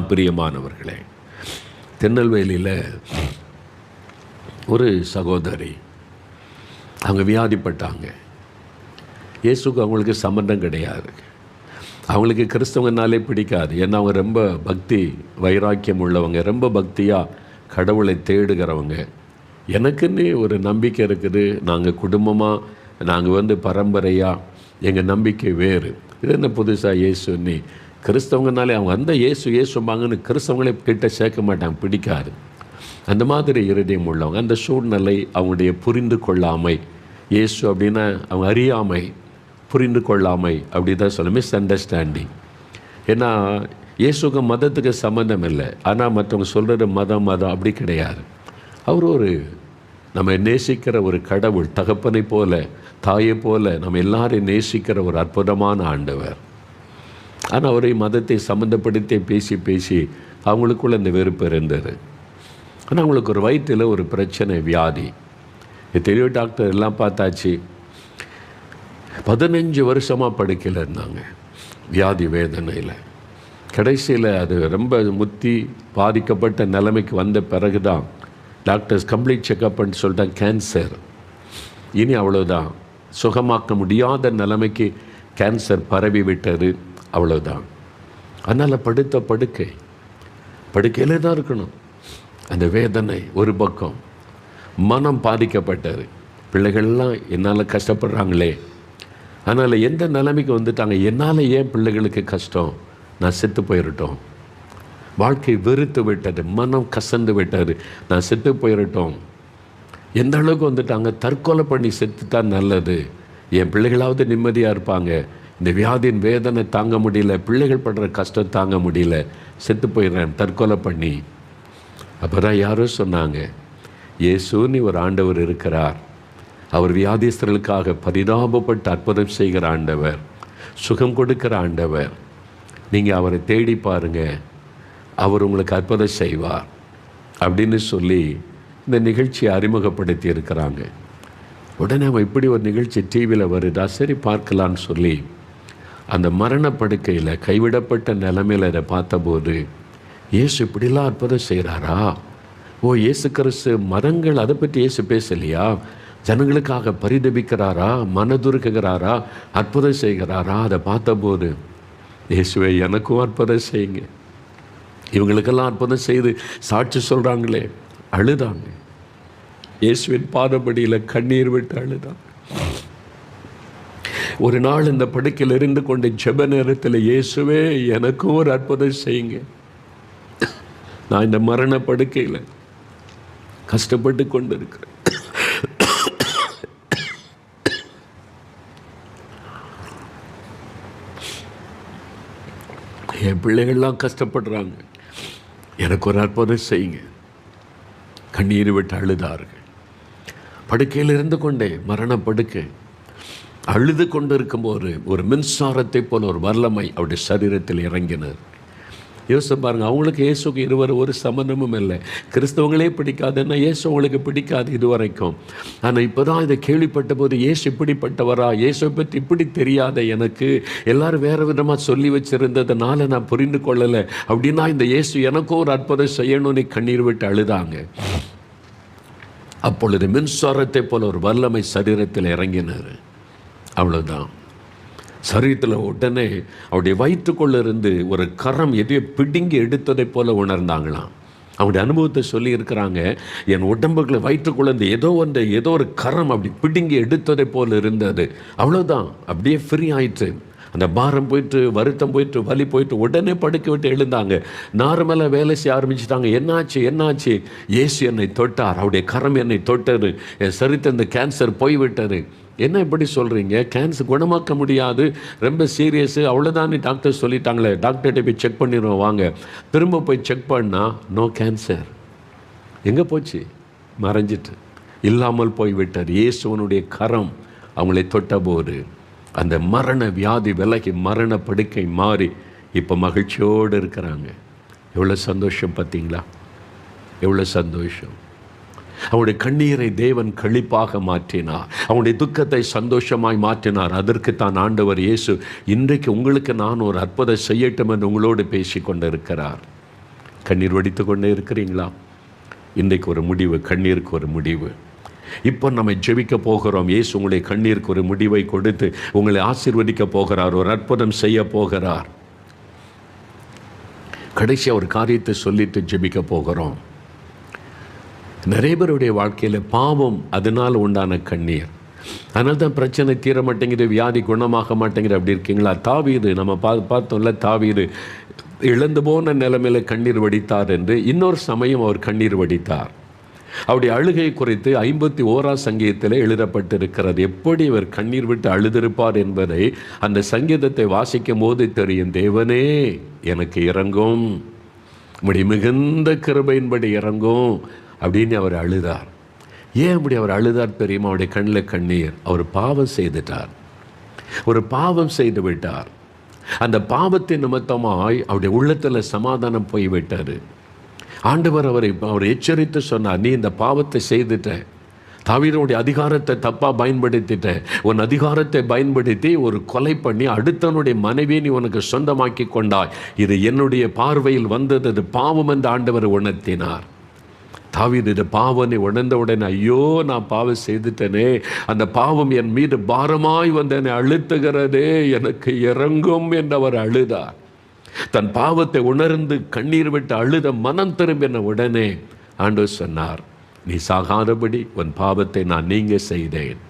பிரியமானவர்களே, திருநெல்வேலியில் ஒரு சகோதரி, அவங்க வியாதிப்பட்டாங்க. இயேசுக்கு அவங்களுக்கு சம்பந்தம் கிடையாது. அவங்களுக்கு கிறிஸ்தவங்கனாலே பிடிக்காது. ஏன்னா அவங்க ரொம்ப பக்தி வைராக்கியம் உள்ளவங்க, ரொம்ப பக்தியாக கடவுளை தேடுகிறவங்க. எனக்குன்னு ஒரு நம்பிக்கை இருக்குது. நாங்கள் குடும்பமாக, நாங்கள் பரம்பரையாக, எங்கள் நம்பிக்கை வேறு. இது என்ன புதுசாக இயேசு நீ கிறிஸ்தவங்கனாலே அவங்க அந்த இயேசும்பாங்கன்னு கிறிஸ்தவங்களே கிட்ட சேர்க்க மாட்டாங்க, பிடிக்காது. அந்த மாதிரி இருதயம் உள்ளவங்க, அந்த சூழ்நிலை அவங்களுடைய புரிந்து கொள்ளாமை, இயேசு அப்படின்னா அவங்க அறியாமை, புரிந்து கொள்ளாமை அப்படி தான் சொல்ல, மிஸ் அண்டர்ஸ்டாண்டிங். ஏன்னா இயேசுக்கு மதத்துக்கு சம்மந்தம் இல்லை. ஆனால் மற்றவங்க சொல்கிற மதம் அப்படி கிடையாது. அவர் ஒரு நம்ம நேசிக்கிற ஒரு கடவுள், தகப்பனை போல தாயை போல நம்ம எல்லாரையும் நேசிக்கிற ஒரு அற்புதமான ஆண்டவர். ஆனால் அவரை மதத்தை சம்மந்தப்படுத்தி பேசி பேசி அவங்களுக்குள்ள இந்த வெறுப்பு இருந்தது. ஆனால் அவங்களுக்கு ஒரு வயிற்றில் ஒரு பிரச்சனை, வியாதி. தெளிவு டாக்டர் எல்லாம் பார்த்தாச்சு. 15 வருஷமாக படுக்கையில் இருந்தாங்க, வியாதி வேதனையில். கடைசியில் அது ரொம்ப முத்தி பாதிக்கப்பட்ட நிலைமைக்கு வந்த பிறகு தான் டாக்டர்ஸ் கம்ப்ளீட் செக்கப்னு சொல்லிட்டாங்க, கேன்சர். இனி அவ்வளோதான், சுகமாக்க முடியாத நிலைமைக்கு கேன்சர் பரவி விட்டது, அவ்வளோதான். அதனால் படுக்கையிலே தான் இருக்கணும். அந்த வேதனை ஒரு பக்கம், மனம் பாதிக்கப்பட்டது. பிள்ளைகள்லாம் என்னால் கஷ்டப்படுறாங்களே, அதனால் எந்த நிலைமைக்கு வந்துட்டாங்க, என்னால் ஏன் பிள்ளைகளுக்கு கஷ்டம், நான் செத்து போயிடட்டும். வாழ்க்கை வெறுத்து விட்டது, மனம் கசந்து விட்டது, நான் செத்து போயிடட்டும். எந்த அளவுக்கு வந்துட்டாங்க, தற்கொலை பண்ணி செத்து தான் நல்லது, என் பிள்ளைகளாவது நிம்மதியாக இருப்பாங்க. இந்த வியாதியின் வேதனை தாங்க முடியல, பிள்ளைகள் படுற கஷ்டம் தாங்க முடியல, செத்து போயிடுறேன் தற்கொலை பண்ணி. அப்போ தான் யாரோ சொன்னாங்க, இயேசுன்னு ஒரு ஆண்டவர் இருக்கிறார், அவர் வியாதிஸ்தர்களுக்காக பரிதாபப்பட்டு அற்புதம் செய்கிற ஆண்டவர், சுகம் கொடுக்கிற ஆண்டவர். நீங்கள் அவரை தேடி பாருங்கள், அவர் உங்களுக்கு அற்புதம் செய்வார் அப்படின்னு சொல்லி இந்த நிகழ்ச்சியை அறிமுகப்படுத்தி இருக்கிறாங்க. உடனே அவன் இப்படி ஒரு நிகழ்ச்சி டிவியில் வருதா, சரி பார்க்கலான்னு சொல்லி அந்த மரணப்படுக்கையில் கைவிடப்பட்ட நிலைமையில் அதை பார்த்தபோது, இயேசு இப்படிலாம் அற்புதம் செய்கிறாரா? ஓ, இயேசு கிறிஸ்து மதங்கள் அதை பற்றி இயேசு பேசலையா? ஜனங்களுக்காக பரிதபிக்கிறாரா, மனதுருக்குகிறாரா, அற்புதம் செய்கிறாரா? அதை பார்த்தபோது, இயேசுவை எனக்கும் அற்புதம் செய்யுங்க, இவங்களுக்கெல்லாம் அற்புதம் செய்து சாட்சி சொல்கிறாங்களே, அழுதாங்க. இயேசுவின் பாதபடியில் கண்ணீர் விட்டு அழுதாங்க. ஒரு நாள் இந்த படுக்கையில் இருந்து கொண்டு ஜெப நேரத்தில், இயேசுவே எனக்கும் ஒரு அற்புதம் செய்யுங்க, நான் இந்த மரண படுக்கையில் கஷ்டப்பட்டு கொண்டு இருக்கிறேன், என் பிள்ளைகள்லாம் கஷ்டப்படுறாங்க, எனக்கு ஒரு அற்புதம் செய்யுங்க. கண்ணீர் விட்டு அழுதார்கள். படுக்கையில் இருந்து கொண்டே, மரணப்படுக்கை அழுது கொண்டு இருக்கும்போது ஒரு மின்சாரத்தை போல ஒரு வல்லமை அவருடைய சரீரத்தில் இறங்கினர். யோசிச்சு பாருங்கள், அவங்களுக்கு இயேசுக்கு இருவரும் ஒரு சம்பந்தமும் இல்லை. கிறிஸ்தவங்களே பிடிக்காதுன்னா இயேசு அவங்களுக்கு பிடிக்காது இது வரைக்கும். ஆனால் இப்போ தான் இதை கேள்விப்பட்ட போது, இயேசு இப்படிப்பட்டவரா, இயேசுவை பற்றி இப்படி தெரியாத எனக்கு, எல்லாரும் வேறு விதமாக சொல்லி வச்சுருந்ததுனால நான் புரிந்து கொள்ளலை அப்படின்னா, இந்த இயேசு எனக்கும் ஒரு அற்புதம் செய்யணும்னு கண்ணீர் விட்டு அழுதாங்க. அப்பொழுது மின்சாரத்தை போல ஒரு வல்லமை சரீரத்தில் இறங்கினார். அவ்வளோதான். சரீரத்தில் உடனே அவருடைய வயிற்றுக்குள்ளே இருந்து ஒரு கரம் எதையோ பிடுங்கி எடுத்ததை போல உணர்ந்தாங்களாம். அவருடைய அனுபவத்தை சொல்லி இருக்கிறாங்க, என் உடம்புக்குள்ள வயிற்றுக்குள்ளே இருந்து ஏதோ ஒரு கரம் அப்படி பிடுங்கி எடுத்ததை போல இருந்தது. அவ்வளோதான், அப்படியே ஃப்ரீ ஆயிடுச்சு. அந்த பாரம் போயிட்டு, வருத்தம் போயிட்டு, வலி போயிட்டு, உடனே படுக்க விட்டு எழுந்தாங்க. நார்மலாக வேலை செய்ய ஆரம்பிச்சிட்டாங்க. என்னாச்சு? இயேசு என்னை தொட்டார், அவருடைய கரம் என்னை தொட்டது, என் சரீரத்தில் இந்த கேன்சர் போய்விட்டது. என்ன இப்படி சொல்கிறீங்க, கேன்சர் குணமாக்க முடியாது, ரொம்ப சீரியஸு, அவ்வளோதான் டாக்டர் சொல்லிட்டாங்களே, டாக்டர்கிட்ட போய் செக் பண்ணிடுவோம் வாங்க. திரும்ப போய் செக் பண்ணால் நோ கேன்சர். எங்கே போச்சு? மறைஞ்சிட்டு, இல்லாமல் போய்விட்டார். இயேசுவனுடைய கரம் அவங்களை தொட்டபோது அந்த மரண வியாதி விலகி, மரண படுக்கை மாறி இப்போ மகிழ்ச்சியோடு இருக்கிறாங்க. எவ்வளோ சந்தோஷம் பார்த்தீங்களா? எவ்வளோ சந்தோஷம். அவனுடைய கண்ணீரை தேவன் களிப்பாக மாற்றினார், அவனுடைய துக்கத்தை சந்தோஷமாய் மாற்றினார். அதற்குத்தான் ஆண்டவர் இயேசு இன்றைக்கு உங்களுக்கு நான் ஒரு அற்புதம் செய்யட்டும் என்று உங்களோடு பேசி கொண்டு இருக்கிறார். கண்ணீர் வடித்து கொண்டே இருக்கிறீங்களா? இன்றைக்கு ஒரு முடிவு, கண்ணீருக்கு ஒரு முடிவு. இப்போ நம்ம ஜெபிக்க போகிறோம். இயேசு உங்களுடைய கண்ணீருக்கு ஒரு முடிவை கொடுத்து உங்களை ஆசீர்வதிக்க போகிறார், ஒரு அற்புதம் செய்ய போகிறார். கடைசியாக ஒரு காரியத்தை சொல்லிட்டு ஜெபிக்க போகிறோம். நிறைய பேருடைய வாழ்க்கையில் பாவம், அதனால் உண்டான கண்ணீர், அதனால தான் பிரச்சனை தீர மாட்டேங்குது, வியாதி குணமாக மாட்டேங்குது. அப்படி இருக்கீங்களா? தாவீது நம்ம பார்த்தோம்ல, தாவீது இழந்து போன நிலைமையில கண்ணீர் வடித்தார் என்று. இன்னொரு சமயம் அவர் கண்ணீர் வடித்தார். அவருடைய அழுகை குறித்து 51ஆம் சங்கீதத்தில் எழுதப்பட்டிருக்கிறது. எப்படி இவர் கண்ணீர் விட்டு அழுதிருப்பார் என்பதை அந்த சங்கீதத்தை வாசிக்கும் போது தெரியும். தேவனே எனக்கு இறங்கும், உம்முடைய மிகுந்த கிருபையின்படி இறங்கும் அப்படின்னு அவர் அழுதார். ஏன் அப்படி அவர் அழுதார் தெரியுமா? அவருடைய கண்ணில் கண்ணீர். அவர் பாவம் செய்துட்டார், ஒரு பாவம் செய்து விட்டார். அந்த பாவத்தின் நிமித்தமாய் அவருடைய உள்ளத்தில் சமாதானம் போய்விட்டார். ஆண்டவர் அவர் எச்சரித்து சொன்னார், நீ இந்த பாவத்தை செய்துட்ட, தாவீதுடைய அதிகாரத்தை தப்பாக பயன்படுத்திட்ட, உன் அதிகாரத்தை பயன்படுத்தி ஒரு கொலை பண்ணி அடுத்தவனுடைய மனைவியை நீ உனக்கு சொந்தமாக்கி கொண்டாய், இது என்னுடைய பார்வையில் வந்தது, அது பாவம் என்று ஆண்டவர் உணர்த்தினார். தாவீது இது பாவனை உணர்ந்தவுடனே, ஐயோ நான் பாவம் செய்துட்டனே, அந்த பாவம் என் மீது பாரமாய் வந்து என்னை அழுத்துகிறதே, எனக்கு இறங்கும் என்று அவர் அழுதார். தன் பாவத்தை உணர்ந்து கண்ணீர் விட்டு அழுத மனம் திரும்பின உடனே ஆண்டவர் சொன்னார், நீ சாகாதபடி உன் பாவத்தை நான் நீங்க செய்தேன்.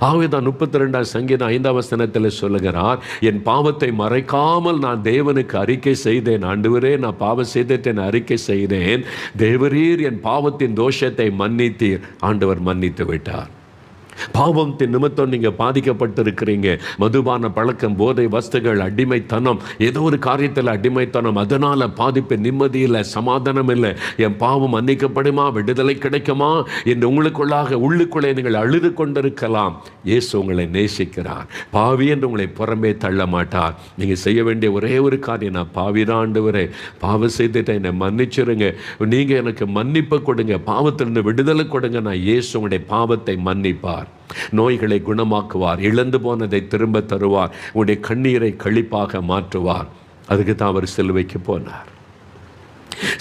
ஆகவேதான் 32ஆம் சங்கீதம் 5ஆம் வசனத்தில் சொல்லுகிறார், என் பாவத்தை மறைக்காமல் நான் தேவனுக்கு அறிக்கை செய்தேன். ஆண்டவரே நான் பாவம் செய்தேன் அறிக்கை செய்தேன், தேவரீர் என் பாவத்தின் தோஷத்தை மன்னித்தீர். ஆண்டவர் மன்னித்து விட்டார். பாவத்தின் நிமித்தம் நீங்கள் பாதிக்கப்பட்டிருக்கிறீங்க. மதுபான பழக்கம், போதை வஸ்துகள், அடிமைத்தனம், ஏதோ ஒரு காரியத்தில் அடிமைத்தனம், அதனால் பாதிப்பு, நிம்மதி இல்லை, சமாதானம் இல்லை. என் பாவம் மன்னிக்கப்படுமா, விடுதலை கிடைக்குமா என்று உள்ளுக்குள்ளே நீங்கள் அழுது கொண்டிருக்கலாம். இயேசு உங்களை நேசிக்கிறார். பாவி என்று உங்களை புறம்பே தள்ள மாட்டார். நீங்கள் செய்ய வேண்டிய ஒரே ஒரு காரியம், நான் பாவிதான் ஆண்டவரே, பாவம் செய்துட்டேன், என்னை மன்னிச்சிருங்க, நீங்கள் எனக்கு மன்னிப்பு கொடுங்க, பாவத்திலிருந்து விடுதலை கொடுங்க. நான் இயேசு உங்களுடைய பாவத்தை மன்னிப்பார், நோய்களை குணமாக்குவார், இழந்து போனதை திரும்ப தருவார், உன்னுடைய கண்ணீரை களிப்பாக மாற்றுவார். அதுக்கு தான் அவர் சிலுவைக்கு போனார்.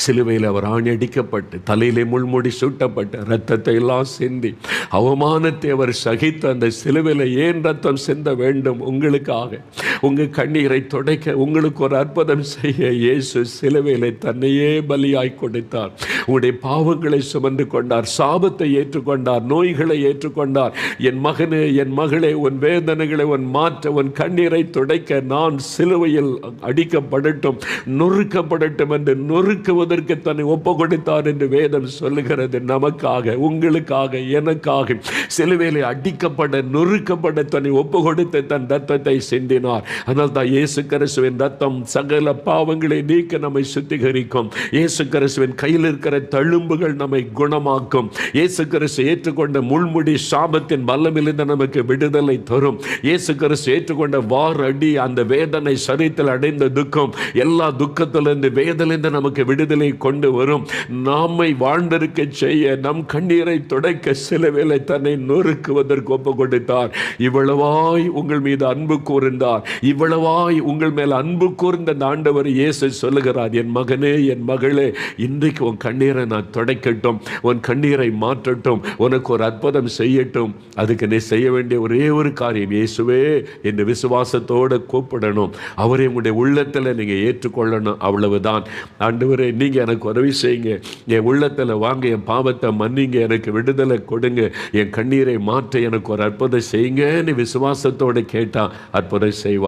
சிலுவையில் அவர் ஆணியடிக்கப்பட்டு, தலையிலே முள்முடி சூட்டப்பட்டு, இரத்தத்தை எல்லாம் சிந்தி, அவமானத்தை அவர் சகித்து அந்த சிலுவையில் ஏன் ரத்தம் சிந்த வேண்டும்? உங்களுக்காக, உங்கள் கண்ணீரை துடைக்க, உங்களுக்கு ஒரு அற்புதம் செய்ய இயேசு சிலுவையில் தன்னையே பலியாய் கொடுத்தார். உங்களுடைய பாவங்களை சுமந்து கொண்டார், சாபத்தை ஏற்றுக்கொண்டார், நோய்களை ஏற்றுக்கொண்டார். என் மகனே, என் மகளே, உன் வேதனைகளை உன் மாற்ற, உன் கண்ணீரை துடைக்க நான் சிலுவையில் அடிக்கப்படட்டும், நொறுக்கப்படட்டும் என்று நொறுக்குவதற்கு தன்னை ஒப்பு கொடுத்தார் என்று வேதம் சொல்லுகிறது. நமக்காக, உங்களுக்காக, எனக்காக சிலுவையிலே அடிக்கப்பட, நொறுக்கப்பட தன்னை ஒப்பு கொடுத்து தன் ரத்தத்தை சிந்தினார். அதனால் தான் இயேசு கிறிஸ்துவின் ரத்தம் சகல பாவங்களை நீக்க நம்மை சுத்திகரிக்கும். இயேசு கிறிஸ்துவின் கையில் இருக்கிற தழும்புகள் நம்மை குணமாக்கும். இயேசு கிறிஸ்து ஏற்றுக்கொண்ட முள்முடி சாபத்தின் வல்லமிலிருந்து நமக்கு விடுதலை தரும். இயேசு கிறிஸ்து ஏற்றுக்கொண்ட வார் அடி, அந்த வேதனை, சரீரத்தில் அடைந்த துக்கம், எல்லா துக்கத்திலிருந்து, வேதனையிலிருந்து நமக்கு விடுதலை கொண்டு வரும். நம்மை வாழ்ந்திருக்க செய்ய, நம் கண்ணீரை துடைக்க சிலுவையில் தன்னை நொறுக்குவதற்கு ஒப்பு கொடுத்தார். இவ்வளவாய் உங்கள் மீது அன்பு கூர்ந்தார், இவ்வளவாய் உங்கள் மேல் அன்பு கூர்ந்த அந்த ஆண்டவர் இயேசு சொல்லுகிறார், என் மகனே, என் மகளே, இன்றைக்கு உன் கண்ணீரை நான் துடைக்கட்டும், உன் கண்ணீரை மாற்றட்டும், உனக்கு ஒரு அற்புதம் செய்யட்டும். அதுக்கு நீ செய்ய வேண்டிய ஒரே ஒரு காரியம், இயேசுவே என்று விசுவாசத்தோடு கூப்பிடணும். அவரை உங்களுடைய உள்ளத்தில் நீங்கள் ஏற்றுக்கொள்ளணும். அவ்வளவுதான். ஆண்டவரே, நீங்கள் எனக்கு உதவி செய்யுங்க, என் உள்ளத்தில் வாங்க, என் பாவத்தை மன்னிங்க, எனக்கு விடுதலை கொடுங்க, என் கண்ணீரை மாற்ற எனக்கு ஒரு அற்புதம் செய்யுங்கன்னு விசுவாசத்தோடு கேட்டால் அற்புதம் செய்வார்.